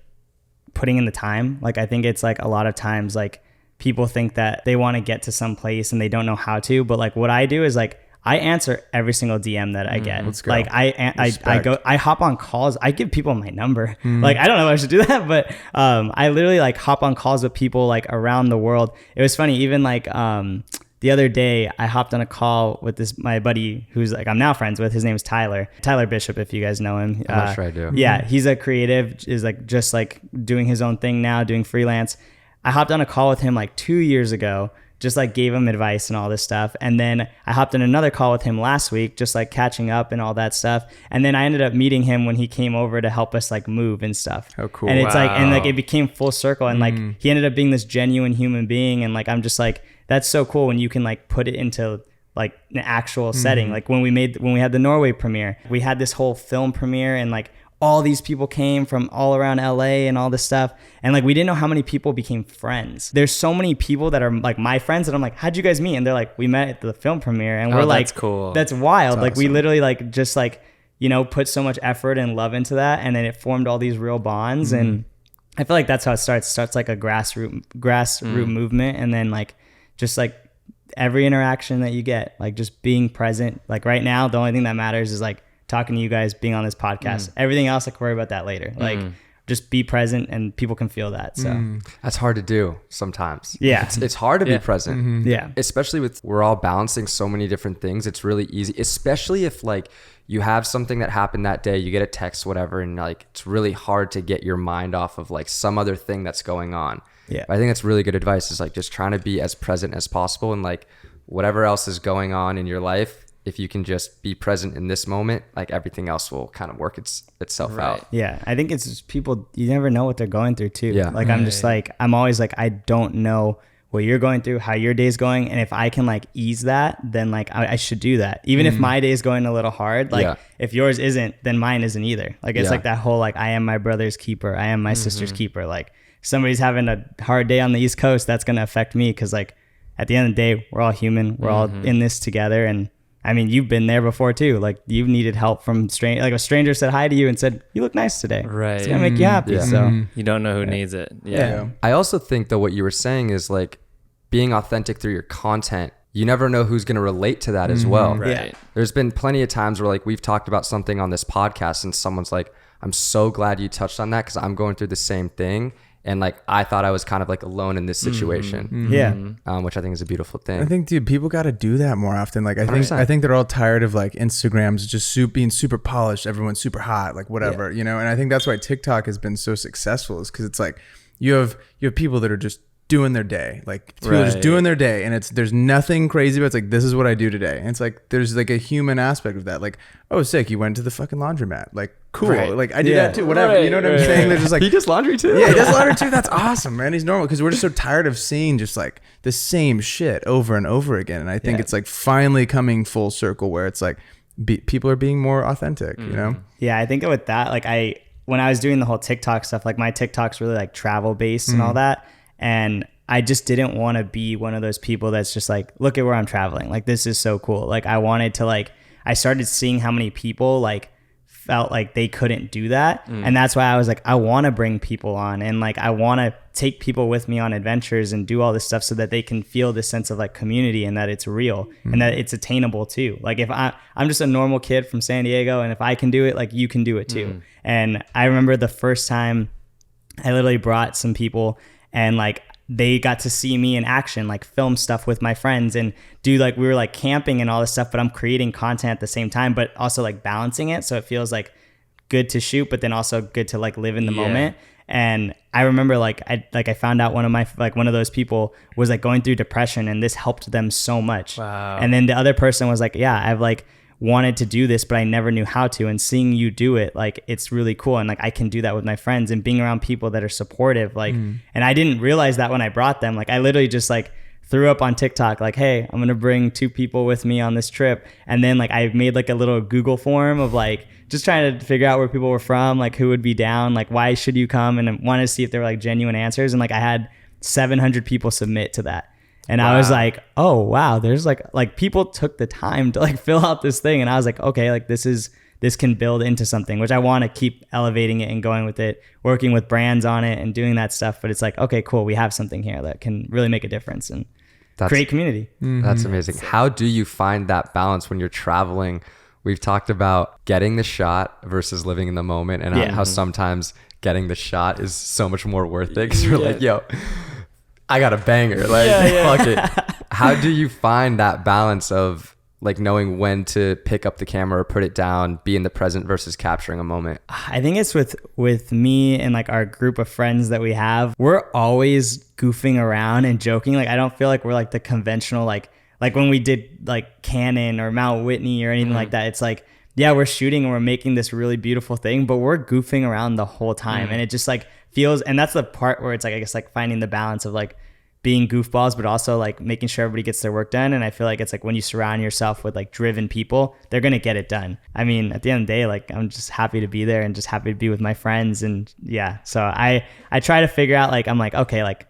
putting in the time. Like, I think it's like a lot of times like people think that they want to get to some place and they don't know how to, but like what I do is like, I answer every single DM that I get. Let's go. Like I hop on calls. I give people my number. Like, I don't know if I should do that, but I literally like hop on calls with people like around the world. It was funny. Even like the other day I hopped on a call with my buddy who's like, I'm now friends with. His name is Tyler Bishop, if you guys know him. I'm not sure I do. Yeah. He's a creative, is like just like doing his own thing now, doing freelance. I hopped on a call with him like 2 years ago, just like gave him advice and all this stuff. And then I hopped in another call with him last week, just like catching up and all that stuff. And then I ended up meeting him when he came over to help us like move and stuff. Oh, cool. And it's like, and like it became full circle. And like he ended up being this genuine human being. And like, I'm just like, that's so cool when you can like put it into like an actual setting. Like when we had the Norway premiere, we had this whole film premiere and like all these people came from all around LA and all this stuff. And like, we didn't know how many people became friends. There's so many people that are like my friends that I'm like, how'd you guys meet? And they're like, we met at the film premiere. And we're like, that's cool. That's wild. That's like awesome. we literally like, just like, you know, put so much effort and love into that. And then it formed all these real bonds. And I feel like that's how it starts. It starts like a grassroots movement. And then like, just like every interaction that you get, like just being present. Like right now, the only thing that matters is like talking to you guys, being on this podcast. Everything else, I can worry about that later. Like just be present and people can feel that. So That's hard to do sometimes. Yeah. It's hard to be present. Yeah. Especially with, we're all balancing so many different things. It's really easy, especially if like you have something that happened that day, you get a text, whatever, and like it's really hard to get your mind off of like some other thing that's going on. Yeah. I think that's really good advice, is like just trying to be as present as possible, and like whatever else is going on in your life, if you can just be present in this moment, like everything else will kind of work itself out. Yeah. I think it's just people, you never know what they're going through too. Yeah. Like I'm just like, I'm always like, I don't know what you're going through, how your day's going. And if I can like ease that, then like I should do that. Even if my day's going a little hard, like if yours isn't, then mine isn't either. Like it's like that whole, like, I am my brother's keeper. I am my sister's keeper. Like if somebody's having a hard day on the East Coast, that's going to affect me. Cause like at the end of the day, we're all human. We're all in this together. And I mean, you've been there before too. Like you've needed help from like a stranger said hi to you and said, you look nice today. Right. It's gonna make you happy. So You don't know who needs it. Yeah. I also think that what you were saying is like being authentic through your content. You never know who's going to relate to that as well. Right. Yeah. There's been plenty of times where like we've talked about something on this podcast and someone's like, I'm so glad you touched on that because I'm going through the same thing. And like, I thought I was kind of like alone in this situation. Yeah. Which I think is a beautiful thing. I think, dude, people got to do that more often. Like, I 100%. think they're all tired of like Instagrams just being super polished, everyone's super hot, like whatever, you know. And I think that's why TikTok has been so successful, is because it's like you have people that are just doing their day, like people are just doing their day, and there's nothing crazy about it. It's like, this is what I do today, and it's like there's like a human aspect of that. Like, oh, sick, you went to the fucking laundromat, like cool, like I do that too, whatever. You know what I'm saying? They're just like, he does laundry too. Yeah, he does laundry too. That's awesome, man. He's normal, because we're just so tired of seeing just like the same shit over and over again. And I think it's like finally coming full circle where it's like people are being more authentic, you know? Yeah, I think with that, like when I was doing the whole TikTok stuff, like my TikTok's really like travel based and all that. And I just didn't want to be one of those people that's just like, look at where I'm traveling. Like, this is so cool. Like I wanted to like, I started seeing how many people like felt like they couldn't do that. And that's why I was like, I want to bring people on, and like, I want to take people with me on adventures and do all this stuff so that they can feel this sense of like community, and that it's real and that it's attainable too. Like if I'm just a normal kid from San Diego, and if I can do it, like you can do it too. And I remember the first time I literally brought some people, and like they got to see me in action, like film stuff with my friends and do like, we were like camping and all this stuff, but I'm creating content at the same time, but also like balancing it. So it feels like good to shoot, but then also good to like live in the moment. And I remember like I found out one of those people was like going through depression, and this helped them so much. Wow. And then the other person was like, yeah, I've like, wanted to do this, but I never knew how to. And seeing you do it, like, it's really cool. And like, I can do that with my friends, and being around people that are supportive. Like, and I didn't realize that when I brought them. Like, I literally just like threw up on TikTok, like, hey, I'm going to bring 2 people with me on this trip. And then like, I made like a little Google form of like, just trying to figure out where people were from, like who would be down, like why should you come, and I wanted to see if there were like genuine answers. And like, I had 700 people submit to that. And I was like, oh, wow, there's like people took the time to like fill out this thing. And I was like, okay, like this can build into something, which I want to keep elevating it and going with it, working with brands on it and doing that stuff. But it's like, okay, cool, we have something here that can really make a difference and create community. That's amazing. How do you find that balance when you're traveling? We've talked about getting the shot versus living in the moment, and how sometimes getting the shot is so much more worth it, because you're like, yo, I got a banger, like fuck it. How do you find that balance of like knowing when to pick up the camera or put it down, be in the present versus capturing a moment? I think it's with me and like our group of friends that we have, we're always goofing around and joking. Like, I don't feel like we're like the conventional, like when we did like Canon or Mount Whitney or anything like that, it's like, yeah, we're shooting and we're making this really beautiful thing, but we're goofing around the whole time. And it just like feels, and that's the part where it's like, I guess like finding the balance of like being goofballs, but also like making sure everybody gets their work done. And I feel like it's like when you surround yourself with like driven people, they're going to get it done. I mean, at the end of the day, like I'm just happy to be there and just happy to be with my friends. And yeah, so I try to figure out, like, I'm like, okay, like,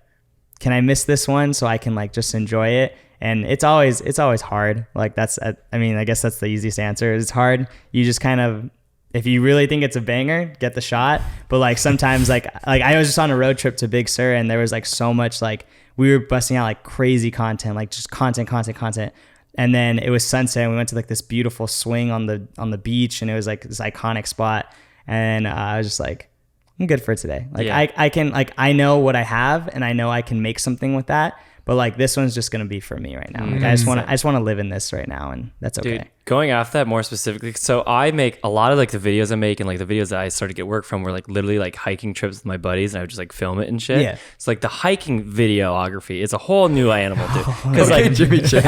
can I miss this one so I can like just enjoy it? And it's always hard. Like that's, I mean, I guess that's the easiest answer. It's hard. You just kind of, if you really think it's a banger, get the shot. But like sometimes like I was just on a road trip to Big Sur, and there was like so much, like we were busting out like crazy content, like just content. And then it was sunset, and we went to like this beautiful swing on the beach, and it was like this iconic spot. And I was just like, I'm good for today. Like I can, like, I know what I have, and I know I can make something with that. But like this one's just gonna be for me right now. Like I just want to live in this right now, and that's okay. Dude, going off that more specifically, so I make a lot of like the videos I make, and like the videos that I started to get work from were like literally like hiking trips with my buddies, and I would just like film it and shit. Yeah. It's like the hiking videography is a whole new animal, dude. Because like Jimmy Chin.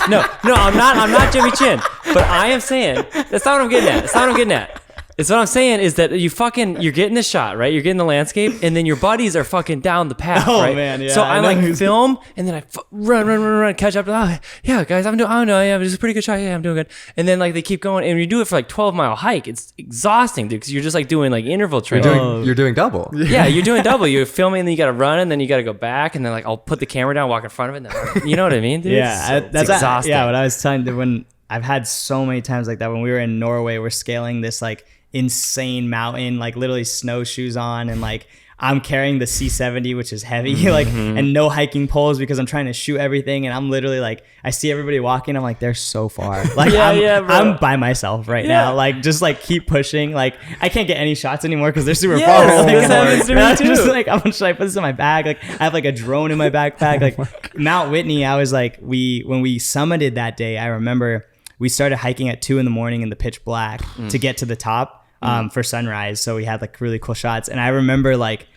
No, I'm not Jimmy Chin. But I am saying that's not what I'm getting at. It's what I'm saying is that you're getting the shot, right? You're getting the landscape, and then your buddies are fucking down the path, right? Man, yeah. So I like film, and then I run, catch up. Oh, yeah, guys, I don't know, yeah, it's a pretty good shot. Yeah, I'm doing good. And then like they keep going, and you do it for like 12-mile hike. It's exhausting, dude, because you're just like doing like interval training. You're doing double. Yeah, you're doing double. You're filming, and then you got to run, and then you got to go back, and then like I'll put the camera down, walk in front of it. And then, you know what I mean, dude? Yeah, that's exhausting. Yeah, what I was telling you, when I've had so many times like that. When we were in Norway, we're scaling this like insane mountain, like literally snowshoes on, and like I'm carrying the C70, which is heavy, like, and no hiking poles because I'm trying to shoot everything. And I'm literally like, I see everybody walking, I'm like, they're so far. Like, I'm by myself right now. Like, just like keep pushing. Like, I can't get any shots anymore because they're super far. This happens to me too. Just like, should I put this in my bag? Like, I have like a drone in my backpack. Like, Mount Whitney, I was like, when we summited that day, I remember we started hiking at 2 a.m. in the pitch black to get to the top. For sunrise, so we had like really cool shots. And I remember like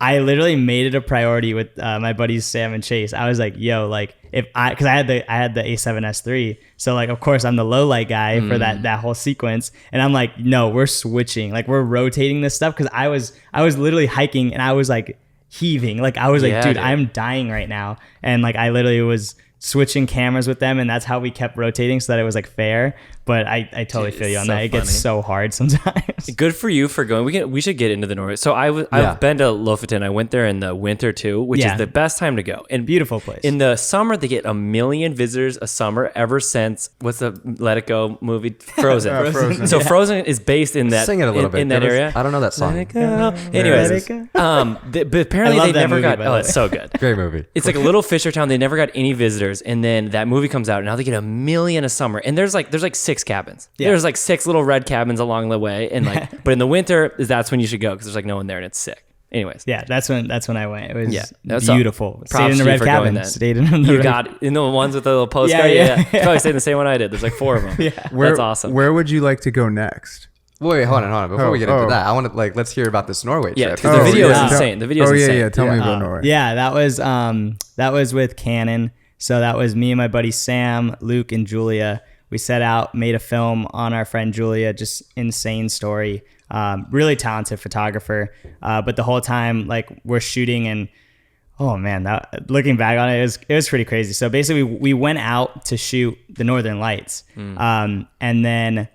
I literally made it a priority with my buddies Sam and Chase. I was like, yo, like because I had the A7S III, so like of course I'm the low light guy for that whole sequence. And I'm like, no, we're switching, like we're rotating this stuff, because I was literally hiking and I was like heaving, like I was like, dude, I'm dying right now. And like I literally was switching cameras with them, and that's how we kept rotating so that it was like fair. But I totally feel you on that. It gets so hard sometimes. Good for you for going. We should get into the Norway. So I've been to Lofoten. I went there in the winter too, which is the best time to go. And beautiful place. In the summer, they get 1 million visitors a summer ever since what's the Let It Go movie, Frozen. Frozen. So Frozen is based in that. Sing it a little bit. In that area. I don't know that song. Let it go. Anyways, but apparently they never got. Oh, it's so good. Great movie. It's like a little fisher town. They never got any visitors, and then that movie comes out, and now they get 1 million a summer. And there's like 6 cabins. Yeah. There's like 6 little red cabins along the way, and like, but in the winter, that's when you should go because there's like no one there and it's sick. Anyways, yeah, that's when I went. It was beautiful. Stayed in the red cabin. Stayed in the you got in the ones with the little postcard. Yeah. Probably stayed in the same one I did. There's like 4 of them. That's awesome. Where would you like to go next? Wait, hold on. Before we get into that, I want to let's hear about this Norway trip. Yeah, because the video is insane. The video is insane. Yeah. Tell me about Norway. Yeah, that was with Canon. So that was me and my buddy Sam, Luke, and Julia. We set out, made a film on our friend Julia, just insane story. Really talented photographer. But the whole time, like, we're shooting, and oh man, looking back on it, it was pretty crazy. So basically we went out to shoot the Northern Lights. And then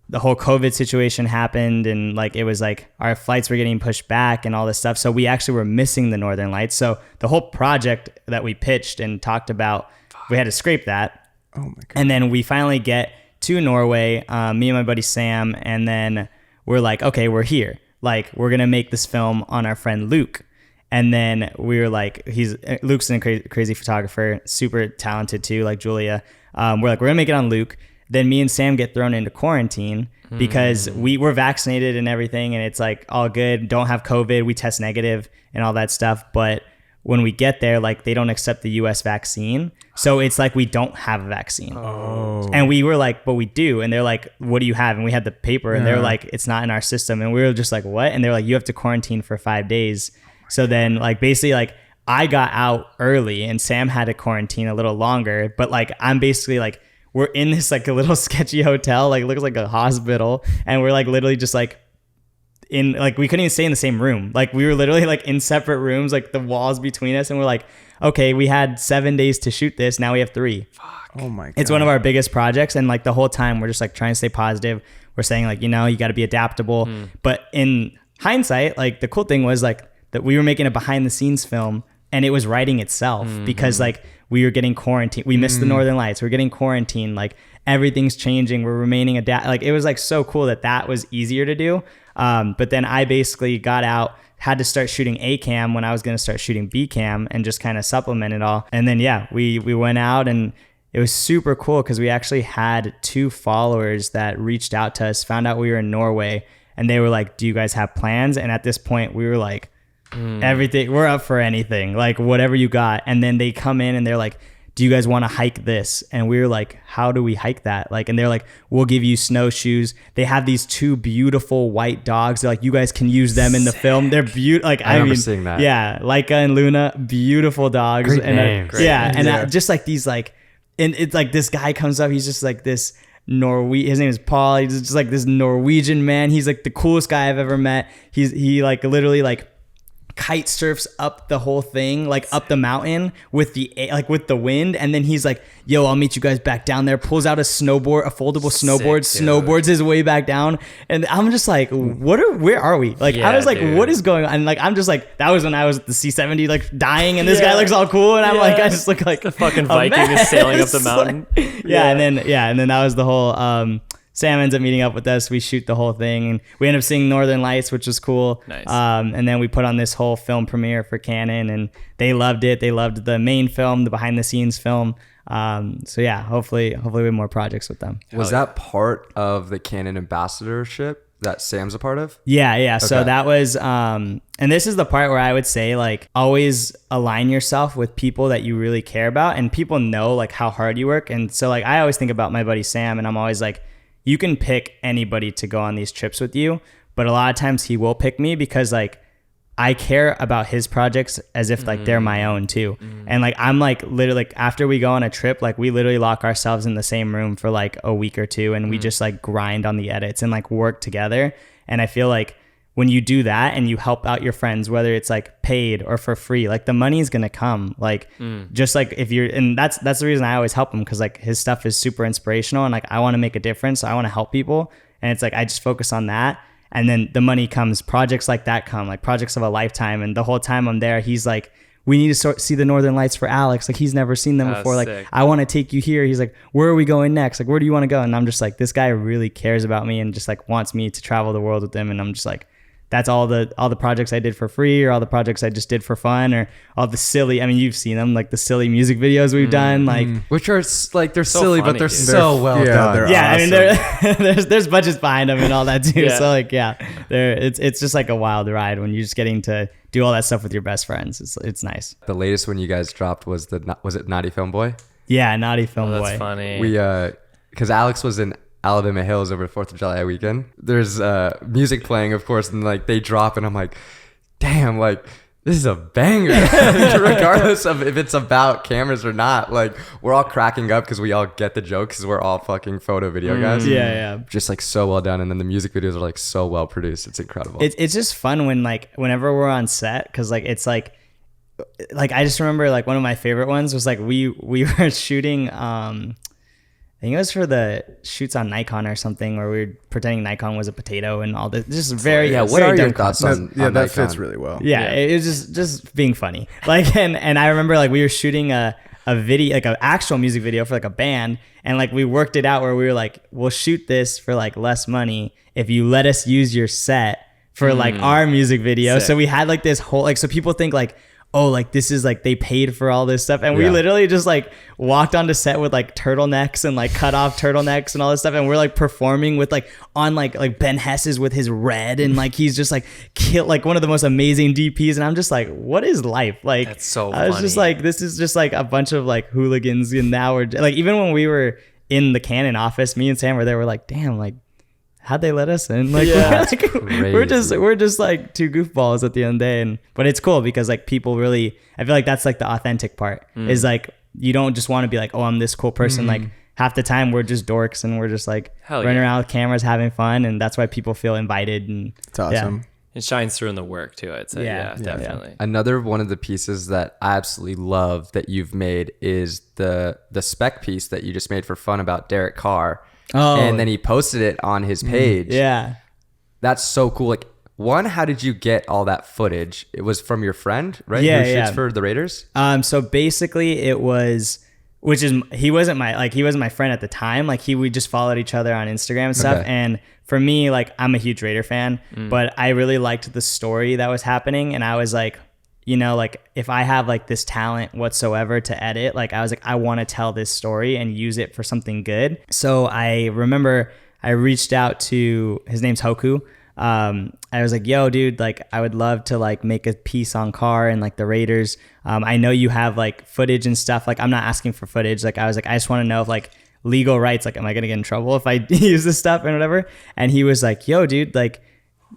the whole COVID situation happened, and like, it was like our flights were getting pushed back and all this stuff. So we actually were missing the Northern Lights. So the whole project that we pitched and talked about, we had to scrape that. Oh my God. And then we finally get to Norway, me and my buddy Sam, and then we're like, okay, we're here. Like, we're going to make this film on our friend Luke. And then we were like, Luke's a crazy photographer, super talented too, like Julia. We're like, we're gonna make it on Luke. Then me and Sam get thrown into quarantine because we were vaccinated and everything, and it's like all good, don't have COVID, we test negative and all that stuff. But when we get there, like, they don't accept the US vaccine. So it's like, we don't have a vaccine. Oh. And we were like, but we do. And they're like, what do you have? And we had the paper, and they're like, it's not in our system. And we were just like, what? And they're like, you have to quarantine for 5 days. So then, like, basically, like, I got out early and Sam had to quarantine a little longer. But like, I'm basically like, we're in this like a little sketchy hotel, like, looks like a hospital. And we're like literally just like in, like, we couldn't even stay in the same room. Like, we were literally like in separate rooms, like the walls between us. And we're like, okay, we had 7 days to shoot this. Now we have 3. Fuck. Oh my God. It's one of our biggest projects. And like, the whole time we're just like trying to stay positive. We're saying like, you know, you got to be adaptable. But in hindsight, like, the cool thing was like that we were making a behind the scenes film, and it was writing itself because like, we were getting quarantined. We missed the Northern Lights. We're getting quarantined. Like, everything's changing. We're remaining like, it was like so cool that was easier to do. But then I basically got out, had to start shooting A cam when I was going to start shooting B cam, and just kind of supplement it all. And then, yeah, we went out, and it was super cool because we actually had 2 followers that reached out to us, found out we were in Norway, and they were like, do you guys have plans? And at this point we were like, everything, we're up for anything, like, whatever you got. And then they come in and they're like, do you guys want to hike this? And we were like, how do we hike that? Like, and they're like, we'll give you snowshoes. They have these 2 beautiful white dogs. They're like, you guys can use them in the film. They're beautiful. Like, I remember seeing that. Yeah, Laika and Luna, beautiful dogs. Great names. Just like these, like, and it's like, this guy comes up, he's just like this his name is Paul. He's just like this Norwegian man. He's like the coolest guy I've ever met. He like literally like kite surfs up the whole thing, like up the mountain with the wind, and then he's like, yo, I'll meet you guys back down there, pulls out a foldable snowboard, snowboards his way back down. And I'm just like, where are we? Like, I was like, dude, what is going on? And like, I'm just like, that was when I was at the C-70 like dying, and this guy looks all cool, and I'm like, I just look like the fucking Viking is sailing up the mountain. Like, and then that was the whole Sam ends up meeting up with us. We shoot the whole thing, and we end up seeing Northern Lights, which was cool. Nice. And then we put on this whole film premiere for Canon, and they loved it. They loved the main film, the behind the scenes film. So yeah, hopefully we have more projects with them. Was that part of the Canon ambassadorship that Sam's a part of? Yeah. Okay. So that was, and this is the part where I would say, like, always align yourself with people that you really care about, and people know like how hard you work. And so like, I always think about my buddy Sam, and I'm always like, you can pick anybody to go on these trips with you, but a lot of times he will pick me because like, I care about his projects as if like they're my own too. And like, I'm like literally like, after we go on a trip, like we literally lock ourselves in the same room for like a week or 2, and we just like grind on the edits and like work together. And I feel like when you do that and you help out your friends, whether it's like paid or for free, like the money is going to come. Like, just like if you're, and that's the reason I always help him, because like his stuff is super inspirational, and like I want to make a difference. So I want to help people. And it's like, I just focus on that. And then the money comes, projects like that come, like projects of a lifetime. And the whole time I'm there, he's like, we need to see the Northern Lights for Alex. Like, he's never seen them before. Like, sick. I want to take you here. He's like, where are we going next? Like, where do you want to go? And I'm just like, this guy really cares about me and just like wants me to travel the world with him. And I'm just like, that's all the projects I did for free, or all the projects I just did for fun, or all the silly, I mean, you've seen them, like the silly music videos we've done, like, which are like, they're so silly, funny, but they're so well done. They're awesome. I mean, there's budgets behind them and all that too. Yeah. So like, it's just like a wild ride when you're just getting to do all that stuff with your best friends. It's nice. The latest one you guys dropped was it Naughty Film Boy? Yeah, Naughty Film Boy. That's funny. We because Alex was in Alabama Hills over the 4th of July weekend. There's music playing, of course, and like they drop, and I'm like, damn, like this is a banger. Regardless of if it's about cameras or not, like we're all cracking up because we all get the joke because we're all fucking photo video guys. Yeah. Just like so well done. And then the music videos are like so well produced. It's incredible. It's just fun when like whenever we're on set, because like it's like I just remember like one of my favorite ones was like we were shooting I think it was for the shoots on Nikon or something where we were pretending Nikon was a potato and all this. Just very what very are your dumb thoughts concept. on that Nikon? fits really well. Yeah, it was just being funny. Like and I remember like we were shooting a video, like an actual music video for like a band, and like we worked it out where we were like, we'll shoot this for like less money if you let us use your set for like our music video. Sick. So we had like this whole like, so people think like, oh, like this is like they paid for all this stuff, and we literally just like walked onto set with like turtlenecks and like cut off turtlenecks and all this stuff, and we're like performing with like on like Ben Hess's with his red, and like he's just like kill like one of the most amazing DPs, and I'm just like, what is life like? That's so I was just funny. like, this is just like a bunch of like hooligans, and now we're like, even when we were in the Canon office, me and Sam were there, we're like, damn, like how'd they let us in? Like, we're just like two goofballs at the end of the day. But it's cool because like people really, I feel like that's like the authentic part is like, you don't just want to be like, oh, I'm this cool person. Like half the time we're just dorks and we're just like running around with cameras, having fun. And that's why people feel invited. And It's awesome. It shines through in the work too, I'd say. Yeah, definitely. Another one of the pieces that I absolutely love that you've made is the spec piece that you just made for fun about Derek Carr. Oh. And then he posted it on his page. Yeah. That's so cool. Like, one, how did you get all that footage? It was from your friend, right? Yeah, Who shoots yeah. for the Raiders? So basically it was, he wasn't my friend at the time. Like we just followed each other on Instagram and stuff. Okay. And for me, like I'm a huge Raider fan, but I really liked the story that was happening. And I was like, you know, like if I have like this talent whatsoever to edit, like I was like, I want to tell this story and use it for something good. So I remember I reached out to, his name's Hoku. I was like, yo, dude, like I would love to like make a piece on Carr and like the Raiders. I know you have like footage and stuff. Like I'm not asking for footage. Like I was like, I just want to know if like legal rights, like am I going to get in trouble if I use this stuff and whatever? And he was like, yo, dude, like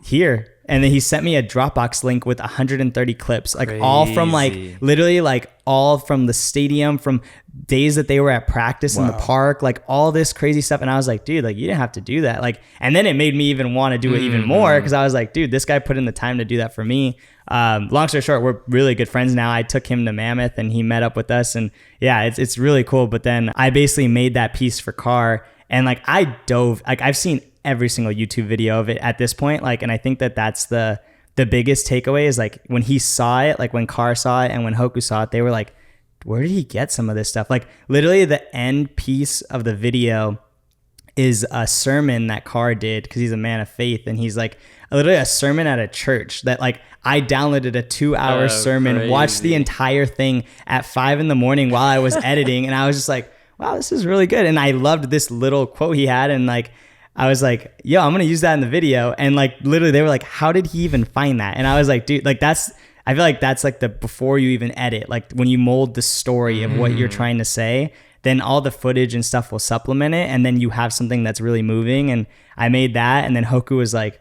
here. And then he sent me a Dropbox link with 130 clips, like all from like literally like all from the stadium, from days that they were at practice in the park, like all this crazy stuff. And I was like, dude, like you didn't have to do that. Like, and then it made me even want to do it even more because I was like, dude, this guy put in the time to do that for me. Long story short, we're really good friends now. I took him to Mammoth and he met up with us, and yeah, it's really cool. But then I basically made that piece for Carr, and like I dove, like I've seen every single YouTube video of it at this point. Like, and I think that that's the biggest takeaway is like when he saw it, like when Carr saw it and when Hoku saw it, they were like, where did he get some of this stuff? Like literally the end piece of the video is a sermon that Carr did because he's a man of faith, and he's like literally a sermon at a church that like I downloaded a 2-hour sermon, crazy. watched the entire thing at 5 a.m. while I was editing, and I was just like, wow, this is really good. And I loved this little quote he had, and like I was like, yo, I'm gonna use that in the video. And like literally they were like, how did he even find that? And I was like, dude, like I feel like that's like the before you even edit, like when you mold the story of what you're trying to say, then all the footage and stuff will supplement it, and then you have something that's really moving. And I made that, and then Hoku was like,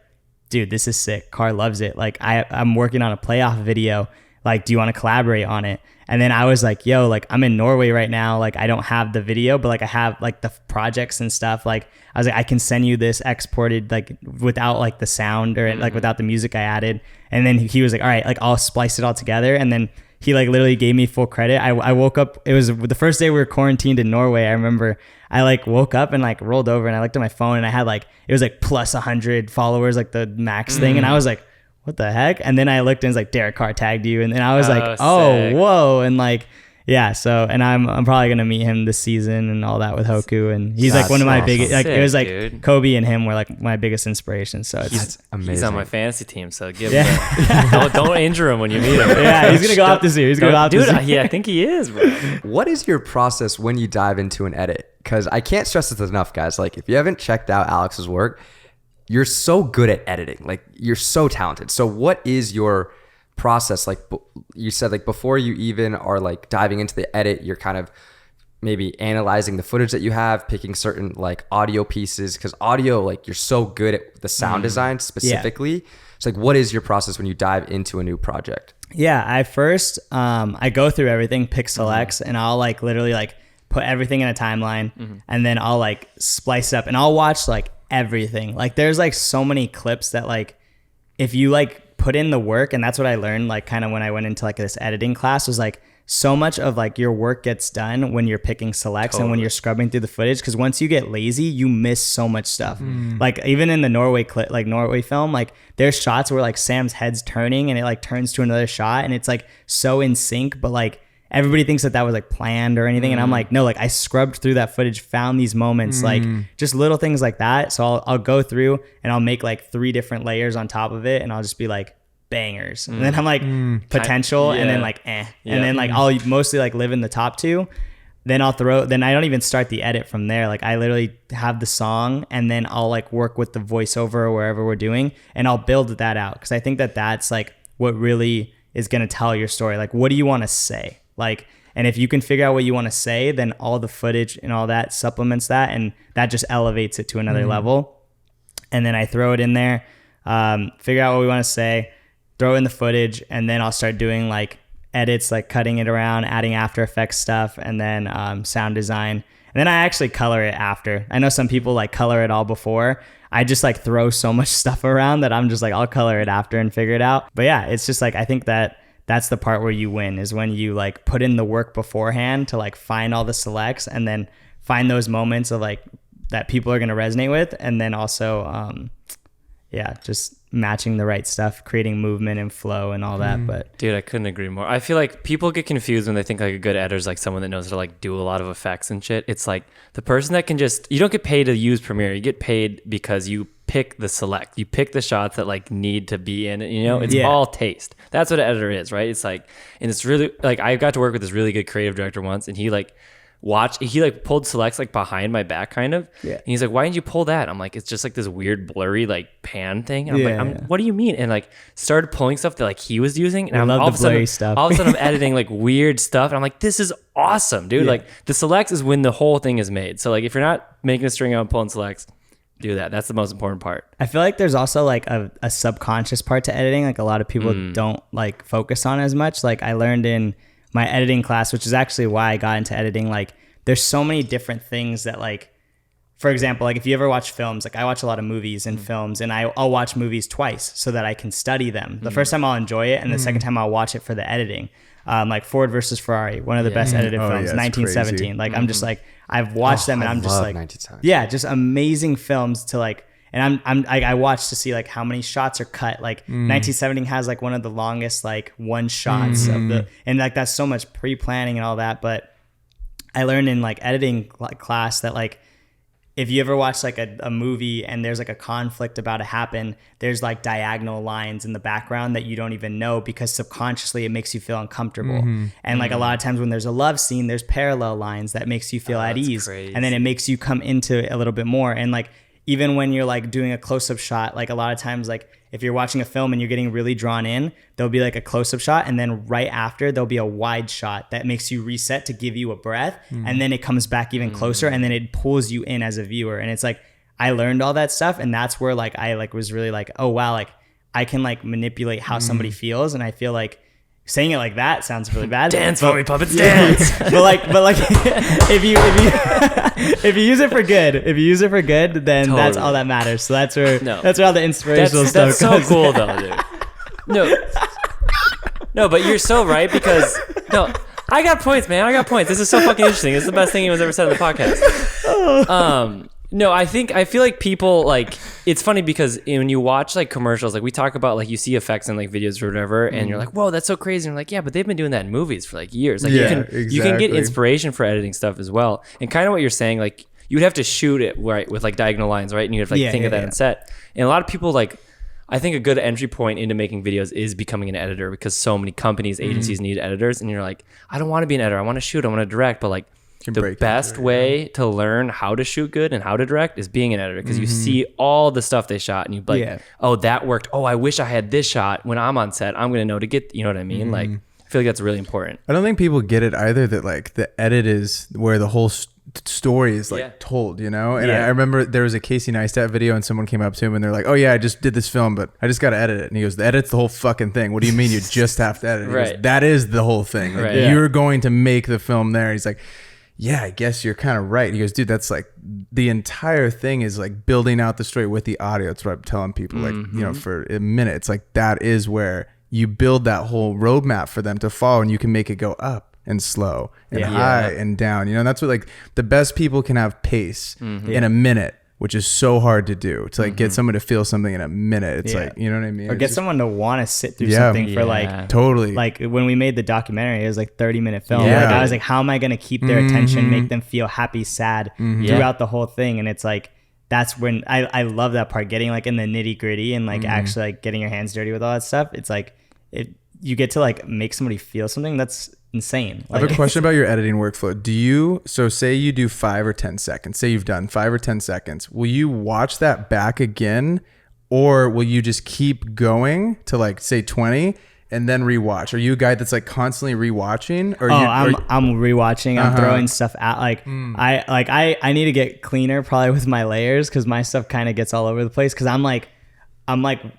dude, this is sick. Carr loves it. Like I'm working on a playoff video. Like, do you want to collaborate on it? And then I was like, yo, like I'm in Norway right now. Like I don't have the video, but like I have like the projects and stuff. Like I was like, I can send you this exported, like without like the sound or like without the music I added. And then he was like, all right, like I'll splice it all together. And then he like literally gave me full credit. I woke up, it was the first day we were quarantined in Norway. I remember I like woke up and like rolled over and I looked at my phone and I had like, it was like plus 100 followers, like the max thing. And I was like, what the heck? And then I looked and it's like Derek Carr tagged you, and then I was like, oh, whoa. And like, yeah, so, and I'm probably gonna meet him this season and all that with Hoku, and he's like one of my biggest, like it was like dude. Kobe and him were like my biggest inspirations. So it's Amazing. He's on my fantasy team, so give him don't injure him when you meet him. yeah, he's gonna go out this year. He's gonna go out Dude, this year. yeah, I think he is, bro. What is your process when you dive into an edit? Because I can't stress this enough, guys. Like, if you haven't checked out Alex's work, you're so good at editing. Like, you're so talented. So what is your process? Like you said, like before you even are like diving into the edit, you're kind of maybe analyzing the footage that you have, picking certain like audio pieces, because audio, like you're so good at the sound design specifically. Yeah. So like, what is your process when you dive into a new project? Yeah, I first I go through everything, pick selects, and I'll like literally like put everything in a timeline, and then I'll like splice it up, and I'll watch like everything. Like there's like so many clips that like if you like put in the work, and that's what I learned like kind of when I went into like this editing class, was like so much of like your work gets done when you're picking selects and when you're scrubbing through the footage, because once you get lazy you miss so much stuff. Like even in the Norway clip, like Norway film, like there's shots where like Sam's head's turning and it like turns to another shot and it's like so in sync, but like everybody thinks that was like planned or anything, and I'm like, no, like I scrubbed through that footage, found these moments, like just little things like that. So I'll go through and I'll make like 3 different layers on top of it, and I'll just be like bangers, and then I'm like potential, and then like and then like I'll mostly like live in the top 2. Then I don't even start the edit from there. Like I literally have the song, and then I'll like work with the voiceover or wherever we're doing, and I'll build that out, because I think that that's like what really is going to tell your story. Like what do you want to say? Like, and if you can figure out what you want to say, then all the footage and all that supplements that, and that just elevates it to another level. And then I throw it in there, figure out what we want to say, throw in the footage, and then I'll start doing like edits, like cutting it around, adding After Effects stuff, and then sound design. And then I actually color it after. I know some people like color it all before. I just like throw so much stuff around that I'm just like, I'll color it after and figure it out. But yeah, it's just like, I think that's the part where you win, is when you like put in the work beforehand to like find all the selects, and then find those moments of like that people are going to resonate with. And then also, just matching the right stuff, creating movement and flow and all that. But dude, I couldn't agree more. I feel like people get confused when they think like a good editor is like someone that knows how to like do a lot of effects and shit. It's like the person that can just, you don't get paid to use Premiere. You get paid because you pick the select. You pick the shots that like need to be in it, you know? It's all taste. That's what an editor is, right? It's like, and it's really like, I got to work with this really good creative director once, and he like pulled selects like behind my back kind of. Yeah. And he's like, why didn't you pull that? I'm like, it's just like this weird blurry like pan thing. And I'm like, what do you mean? And like started pulling stuff that like he was using. And all of a sudden I'm editing like weird stuff. And I'm like, this is awesome, dude. Yeah. Like the selects is when the whole thing is made. So like if you're not making a string out and pulling selects, do that. That's the most important part. I feel like there's also like a subconscious part to editing. Like a lot of people don't like focus on as much. Like I learned in my editing class, which is actually why I got into editing. Like there's so many different things that like, for example, like if you ever watch films, like I watch a lot of movies and films, and I'll watch movies twice so that I can study them. The first time I'll enjoy it, and the second time I'll watch it for the editing. Like Ford versus Ferrari, one of the best edited films, 1917. Crazy. Like I'm just like, I've watched them, and I'm just like, just amazing films to like. And I watch to see like how many shots are cut. Like 1917 has like one of the longest like one shots of the, and like that's so much pre-planning and all that. But I learned in like editing class that like if you ever watch like a movie and there's like a conflict about to happen, there's like diagonal lines in the background that you don't even know, because subconsciously it makes you feel uncomfortable. And like a lot of times when there's a love scene, there's parallel lines that makes you feel at ease. Crazy. And then it makes you come into it a little bit more. And like even when you're like doing a close-up shot, like a lot of times, like if you're watching a film and you're getting really drawn in, there'll be like a close-up shot, and then right after there'll be a wide shot that makes you reset to give you a breath, and then it comes back even closer, and then it pulls you in as a viewer. And it's like I learned all that stuff, and that's where like I like was really like, oh wow, like I can like manipulate how somebody feels. And I feel like saying it like that sounds really bad. Dance for me, puppets, dance. but like if you use it for good, then totally. That's all that matters. So that's where all the inspirational stuff comes. That's so cool though, dude. No, but you're so right, because I got points, man. I got points. This is so fucking interesting. This is the best thing anyone's ever said on the podcast. No, I feel like people like, it's funny because when you watch like commercials, like we talk about like you see effects in like videos or whatever, and you're like, whoa, that's so crazy. And you're like, yeah, but they've been doing that in movies for like years. Like you can get inspiration for editing stuff as well. And kind of what you're saying, like you'd have to shoot it right with like diagonal lines, right? And you'd have to like think of that on set. And a lot of people like, I think a good entry point into making videos is becoming an editor, because so many companies, agencies need editors. And you're like, I don't want to be an editor. I want to shoot. I want to direct. But like the best way to learn how to shoot good and how to direct is being an editor, because you see all the stuff they shot and you like, oh, that worked. Oh, I wish I had this shot. When I'm on set, I'm going to know to get, you know what I mean? Like, I feel like that's really important. I don't think people get it either, that like the edit is where the whole stories like told, you know? And I remember there was a Casey Neistat video and someone came up to him and they're like, oh yeah, I just did this film, but I just got to edit it. And he goes, the edit's the whole fucking thing. What do you mean you just have to edit it? He goes, that is the whole thing. Like, you're going to make the film there. He's like, yeah, I guess you're kind of right. He goes, dude, that's like the entire thing is like building out the story with the audio. That's what I'm telling people, like, you know, for a minute, it's like that is where you build that whole roadmap for them to follow, and you can make it go up and slow and high and down, you know. And that's what, like, the best people can have pace in a minute, which is so hard to do, to like get someone to feel something in a minute. It's like, you know what I mean? Or get someone to want to sit through something for like, totally. Like when we made the documentary, it was like 30-minute film. Like I was like, how am I going to keep their attention, make them feel happy, sad throughout the whole thing? And it's like, that's when I love that part, getting like in the nitty gritty and like actually like getting your hands dirty with all that stuff. It's like, you get to like make somebody feel something. That's insane. Like, I have a question about your editing workflow. Do you, so say you do 5 or 10 seconds, say you've done 5 or 10 seconds, will you watch that back again, or will you just keep going to like say 20 and then rewatch? Are you a guy that's like constantly rewatching? Or I'm rewatching. I'm throwing stuff out. Like I need to get cleaner probably with my layers, because my stuff kind of gets all over the place, because I'm like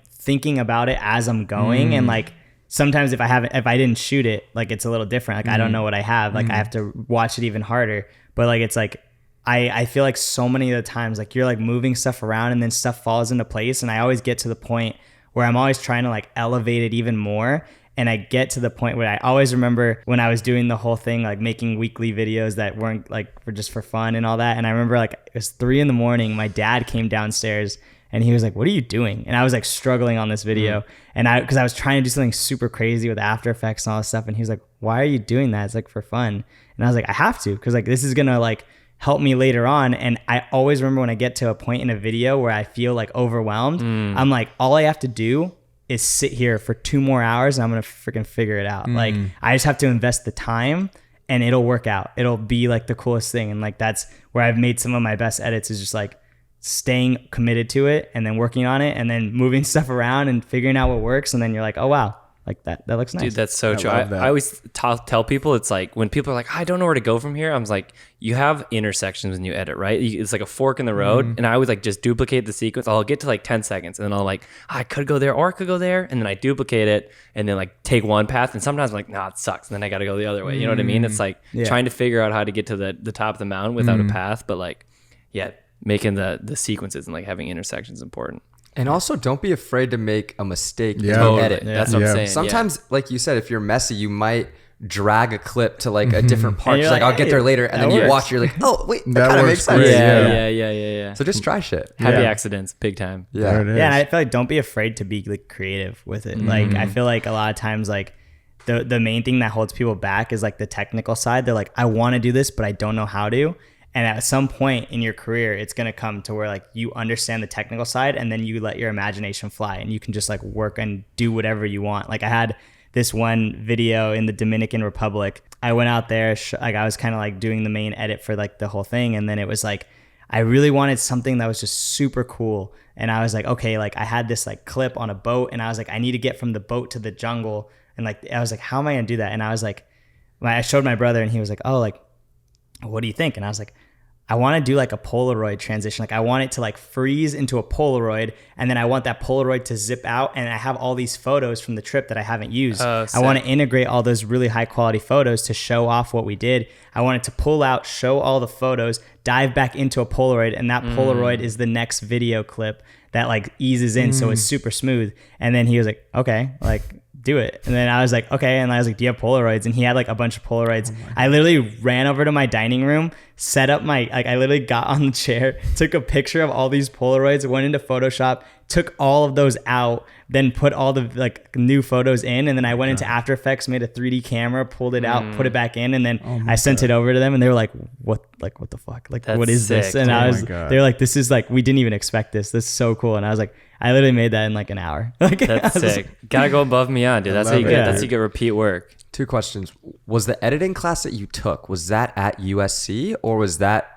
thinking about it as I'm going, and like sometimes if I didn't shoot it, like it's a little different. Like I don't know what I have. Like I have to watch it even harder. But like it's like I feel like so many of the times like you're like moving stuff around and then stuff falls into place, and I always get to the point where I'm always trying to like elevate it even more. And I get to the point where I always remember when I was doing the whole thing, like making weekly videos that weren't like for fun and all that. And I remember like it was 3 a.m. My dad came downstairs and he was like, what are you doing? And I was like struggling on this video. And because I was trying to do something super crazy with After Effects and all this stuff. And he was like, why are you doing that? It's like for fun. And I was like, I have to, because like this is going to like help me later on. And I always remember when I get to a point in a video where I feel like overwhelmed, I'm like, all I have to do is sit here for 2 more hours and I'm going to freaking figure it out. Like I just have to invest the time and it'll work out. It'll be like the coolest thing. And like, that's where I've made some of my best edits, is just like staying committed to it and then working on it and then moving stuff around and figuring out what works. And then you're like, oh, wow. Like that looks nice. Dude, that's so true. I always tell people, it's like when people are like, I don't know where to go from here. I'm like, you have intersections when you edit, right? It's like a fork in the road. And I always like just duplicate the sequence. I'll get to like 10 seconds and then I'll like, I could go there or I could go there. And then I duplicate it and then like take one path. And sometimes I'm like, nah, it sucks. And then I got to go the other way. You know what I mean? It's like trying to figure out how to get to the top of the mountain without a path. But like, making the sequences and like having intersections important. And also, don't be afraid to make a mistake to edit. That's what I'm saying. Sometimes, like you said, if you're messy, you might drag a clip to like a different part. Like, I'll get there later, and then you watch, you're like, oh wait, that kind of makes sense. Yeah. So just try shit. Happy accidents, big time. Yeah, and I feel like don't be afraid to be like creative with it. Like I feel like a lot of times like the main thing that holds people back is like the technical side. They're like, I want to do this, but I don't know how to. And at some point in your career, it's going to come to where like you understand the technical side and then you let your imagination fly and you can just like work and do whatever you want. Like I had this one video in the Dominican Republic. I went out there, like I was kind of like doing the main edit for like the whole thing. And then it was like, I really wanted something that was just super cool. And I was like, okay, like I had this like clip on a boat and I was like, I need to get from the boat to the jungle. And like, I was like, how am I going to do that? And I was like, I showed my brother and he was like, oh, like, what do you think? And I was like, I want to do like a Polaroid transition. Like I want it to like freeze into a Polaroid and then I want that Polaroid to zip out. And I have all these photos from the trip that I haven't used. I want to integrate all those really high quality photos to show off what we did. I want it to pull out, show all the photos, dive back into a Polaroid. And that Polaroid is the next video clip that like eases in. So it's super smooth. And then he was like, okay, like do it. And then I was like, okay. And I was like, do you have Polaroids? And he had like a bunch of Polaroids. I literally ran over to my dining room, set up I literally got on the chair, took a picture of all these Polaroids, went into Photoshop, took all of those out, then put all the like new photos in. And then I went into After Effects, made a 3D camera, pulled it out, put it back in. And then I sent it over to them and they were like, what the fuck? Like, what is this? And they were like, this is like, we didn't even expect this. This is so cool. And I was like, I literally made that in like an hour. Like, that's sick. Gotta go above and beyond, dude. That's how you get. That's how you get repeat work. 2 questions. Was the editing class that you took, was that at USC or was that?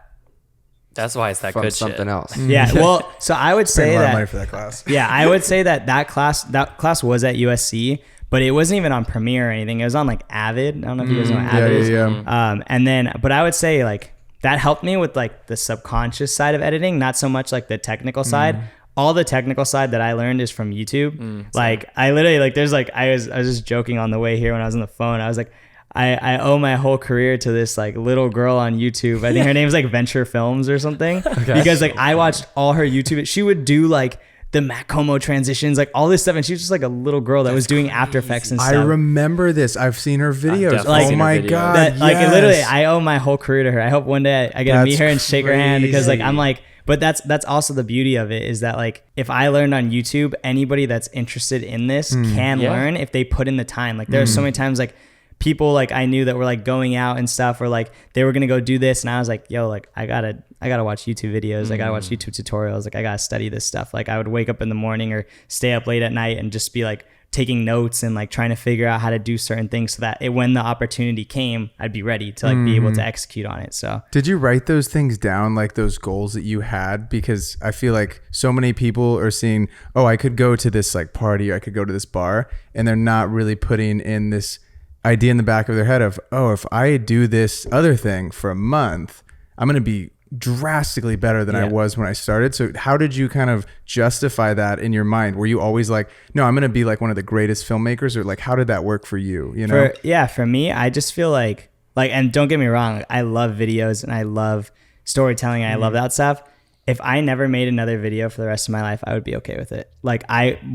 That's why it's that from good something shit. else. Yeah. Well, so I would say a lot that of money for that class. Yeah, I would say that class was at USC, but it wasn't even on Premiere or anything. It was on like Avid. I don't know if you guys know what Avid is. Yeah. And then, but I would say like that helped me with like the subconscious side of editing, not so much like the technical side. All the technical side that I learned is from YouTube. Like I literally like there's like I was just joking on the way here when I was on the phone. I was like, I owe my whole career to this like little girl on YouTube. I think her name is like Venture Films or something. Because like I watched all her YouTube. She would do like the Mac Como transitions, like all this stuff, and she was just like a little girl that was doing After Effects and stuff. I remember this. I've seen her videos. Like, oh my god! That, like literally, I owe my whole career to her. I hope one day I get to meet her and shake her hand, because like I'm like, but that's also the beauty of it, is that like if I learned on YouTube, anybody that's interested in this can learn if they put in the time. Like there are so many times like people like I knew that were like going out and stuff, or like they were gonna go do this, and I was like, yo, like I gotta watch YouTube videos, I gotta watch YouTube tutorials, like I gotta study this stuff. Like I would wake up in the morning or stay up late at night and just be like taking notes and like trying to figure out how to do certain things, so that when the opportunity came, I'd be ready to like be able to execute on it. So did you write those things down, like those goals that you had? Because I feel like so many people are seeing, oh, I could go to this like party, or I could go to this bar, and they're not really putting in this idea in the back of their head of, oh, if I do this other thing for a month, I'm going to be drastically better than I was when I started. So how did you kind of justify that in your mind? Were you always like, no, I'm going to be like one of the greatest filmmakers, or like, how did that work for you? You know? For me, I just feel like, and don't get me wrong, I love videos and I love storytelling and I love that stuff. If I never made another video for the rest of my life, I would be okay with it. Like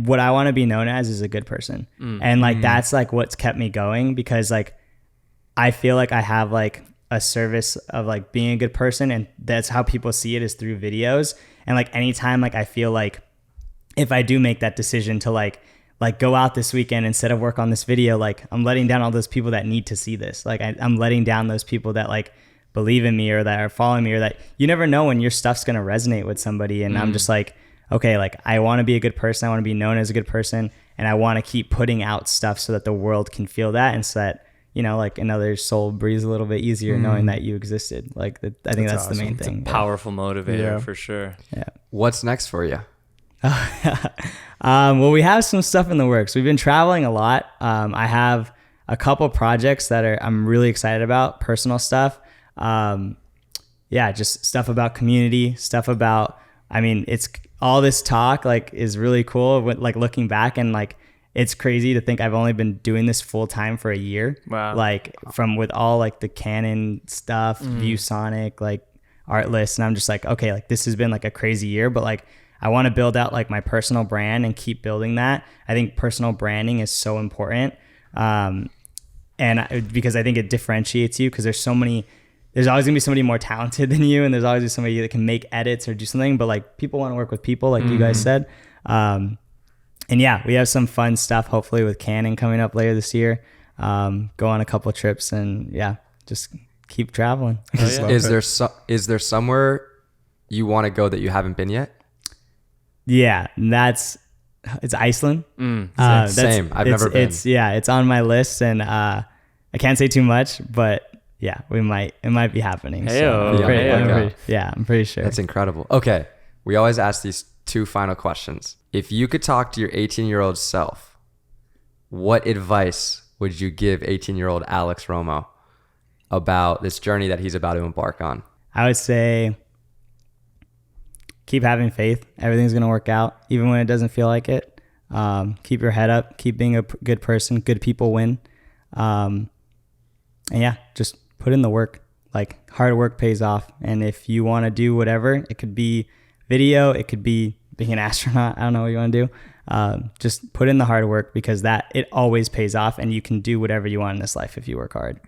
what I want to be known as is a good person. And like, that's like what's kept me going, because like, I feel like I have like a service of like being a good person. And that's how people see it, is through videos. And like, anytime, like, I feel like if I do make that decision to like go out this weekend instead of work on this video, like I'm letting down all those people that need to see this. Like I'm letting down those people that like believe in me, or that are following me, or that you never know when your stuff's going to resonate with somebody. And I'm just like, okay, like I want to be a good person. I want to be known as a good person. And I want to keep putting out stuff so that the world can feel that, and so that, you know, like another soul breathes a little bit easier knowing that you existed. Like I think that's awesome. The main thing. It's a powerful motivator for sure. Yeah. What's next for you? Well, we have some stuff in the works. We've been traveling a lot. I have a couple projects that I'm really excited about, personal stuff. Just stuff about community, stuff about, I mean, it's all this talk like is really cool. Like looking back, and like, it's crazy to think I've only been doing this full time for a year. Wow. Like with all like the Canon stuff, ViewSonic, like Artlist. And I'm just like, okay, like this has been like a crazy year, but like I want to build out like my personal brand and keep building that. I think personal branding is so important. Because I think it differentiates you, because there's always gonna be somebody more talented than you, and there's always somebody that can make edits or do something, but like people want to work with people, like you guys said. And yeah, we have some fun stuff hopefully with Canon coming up later this year. Go on a couple trips, and just keep traveling. Is there somewhere you want to go that you haven't been yet? Yeah, it's Iceland. Same. I've never been. It's on my list, and I can't say too much, but yeah, it might be happening. I'm pretty sure. That's incredible. Okay, we always ask these two final questions. If you could talk to your 18-year-old self, what advice would you give 18-year-old Alex Romo about this journey that he's about to embark on? I would say keep having faith. Everything's going to work out, even when it doesn't feel like it. Keep your head up. Keep being a good person. Good people win. Just put in the work. Like, hard work pays off. And if you want to do whatever, it could be video, it could be being an astronaut. I don't know what you want to do. Just put in the hard work, because it always pays off, and you can do whatever you want in this life if you work hard.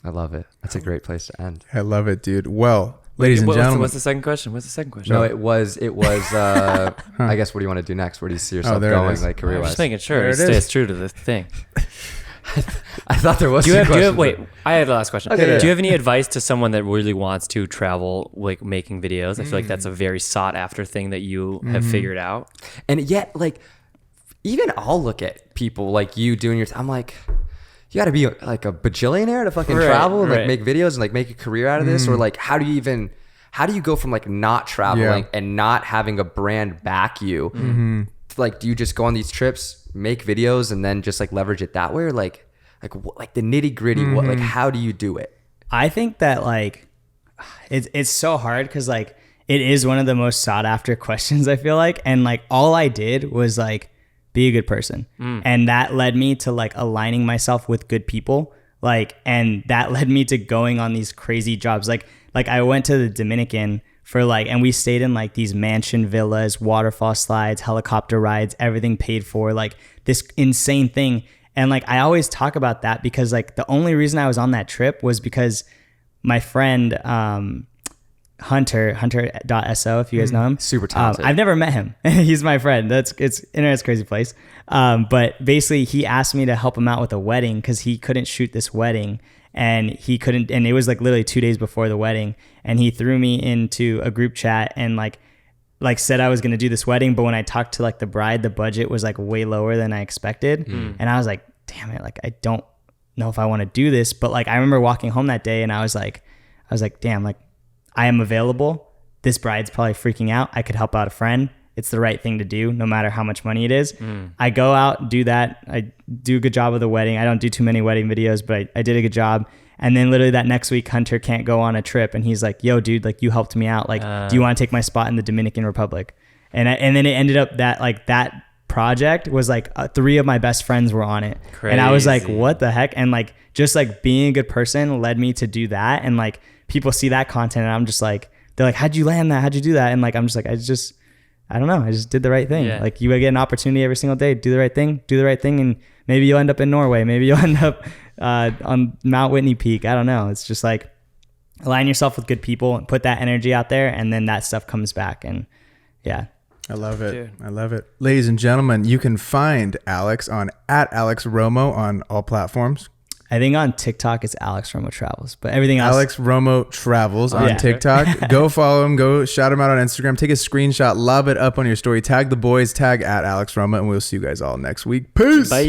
I love it. That's a great place to end. I love it, dude. Well, ladies and gentlemen. What's the second question? No, it was, I guess, what do you want to do next? Where do you see yourself going, like, career-wise? I'm just making sure it stays true to the thing. I thought there was wait, I had the last question. Okay, do you have any advice to someone that really wants to travel, like making videos? I feel like that's a very sought after thing that you have figured out. And yet, like, even I'll look at people like you doing your, I'm like, you got to be like a bajillionaire to fucking travel and like make videos and like make a career out of this? Or like, how do you go from like not traveling and not having a brand back you? Like, do you just go on these trips, make videos, and then just like leverage it that way? Or like the nitty gritty, what, like, how do you do it? I think that like it's so hard because like it is one of the most sought after questions, I feel like. And like all I did was like be a good person. And that led me to like aligning myself with good people. Like, and that led me to going on these crazy jobs. Like I went to the Dominican for like, and we stayed in like these mansion villas, waterfall slides, helicopter rides, everything paid for, like this insane thing. And like, I always talk about that because like the only reason I was on that trip was because my friend, Hunter.so, if you guys know him. Super talented. I've never met him. He's my friend. It's internet's crazy place. But basically he asked me to help him out with a wedding because he couldn't shoot this wedding and it was like literally 2 days before the wedding. And he threw me into a group chat and like said I was going to do this wedding. But when I talked to like the bride, the budget was like way lower than I expected. And I was like, damn it. Like, I don't know if I want to do this. But like, I remember walking home that day and I was like, damn, like, I am available. This bride's probably freaking out. I could help out a friend. It's the right thing to do, no matter how much money it is. I go out, do that. I do a good job of the wedding. I don't do too many wedding videos, but I did a good job. And then literally that next week, Hunter can't go on a trip. And he's like, yo, dude, like you helped me out. Like, do you want to take my spot in the Dominican Republic? And then it ended up that like that project was like 3 of my best friends were on it. Crazy. And I was like, what the heck? And like, just like being a good person led me to do that. And like, people see that content and I'm just like, they're like, how'd you land that? How'd you do that? And like, I'm just like, I don't know. I just did the right thing. Yeah. Like you get an opportunity every single day, do the right thing. And maybe you'll end up in Norway. Maybe you'll end up on Mount Whitney Peak. I don't know. It's just like align yourself with good people and put that energy out there. And then that stuff comes back. And yeah. I love it. Dude. I love it. Ladies and gentlemen, you can find Alex on @Alex Romo on all platforms. I think on TikTok it's Alex Romo Travels, but everything else. Alex Romo Travels on TikTok. Go follow him. Go shout him out on Instagram. Take a screenshot. Lob it up on your story. Tag the boys. Tag @Alex Romo, and we'll see you guys all next week. Peace. Bye.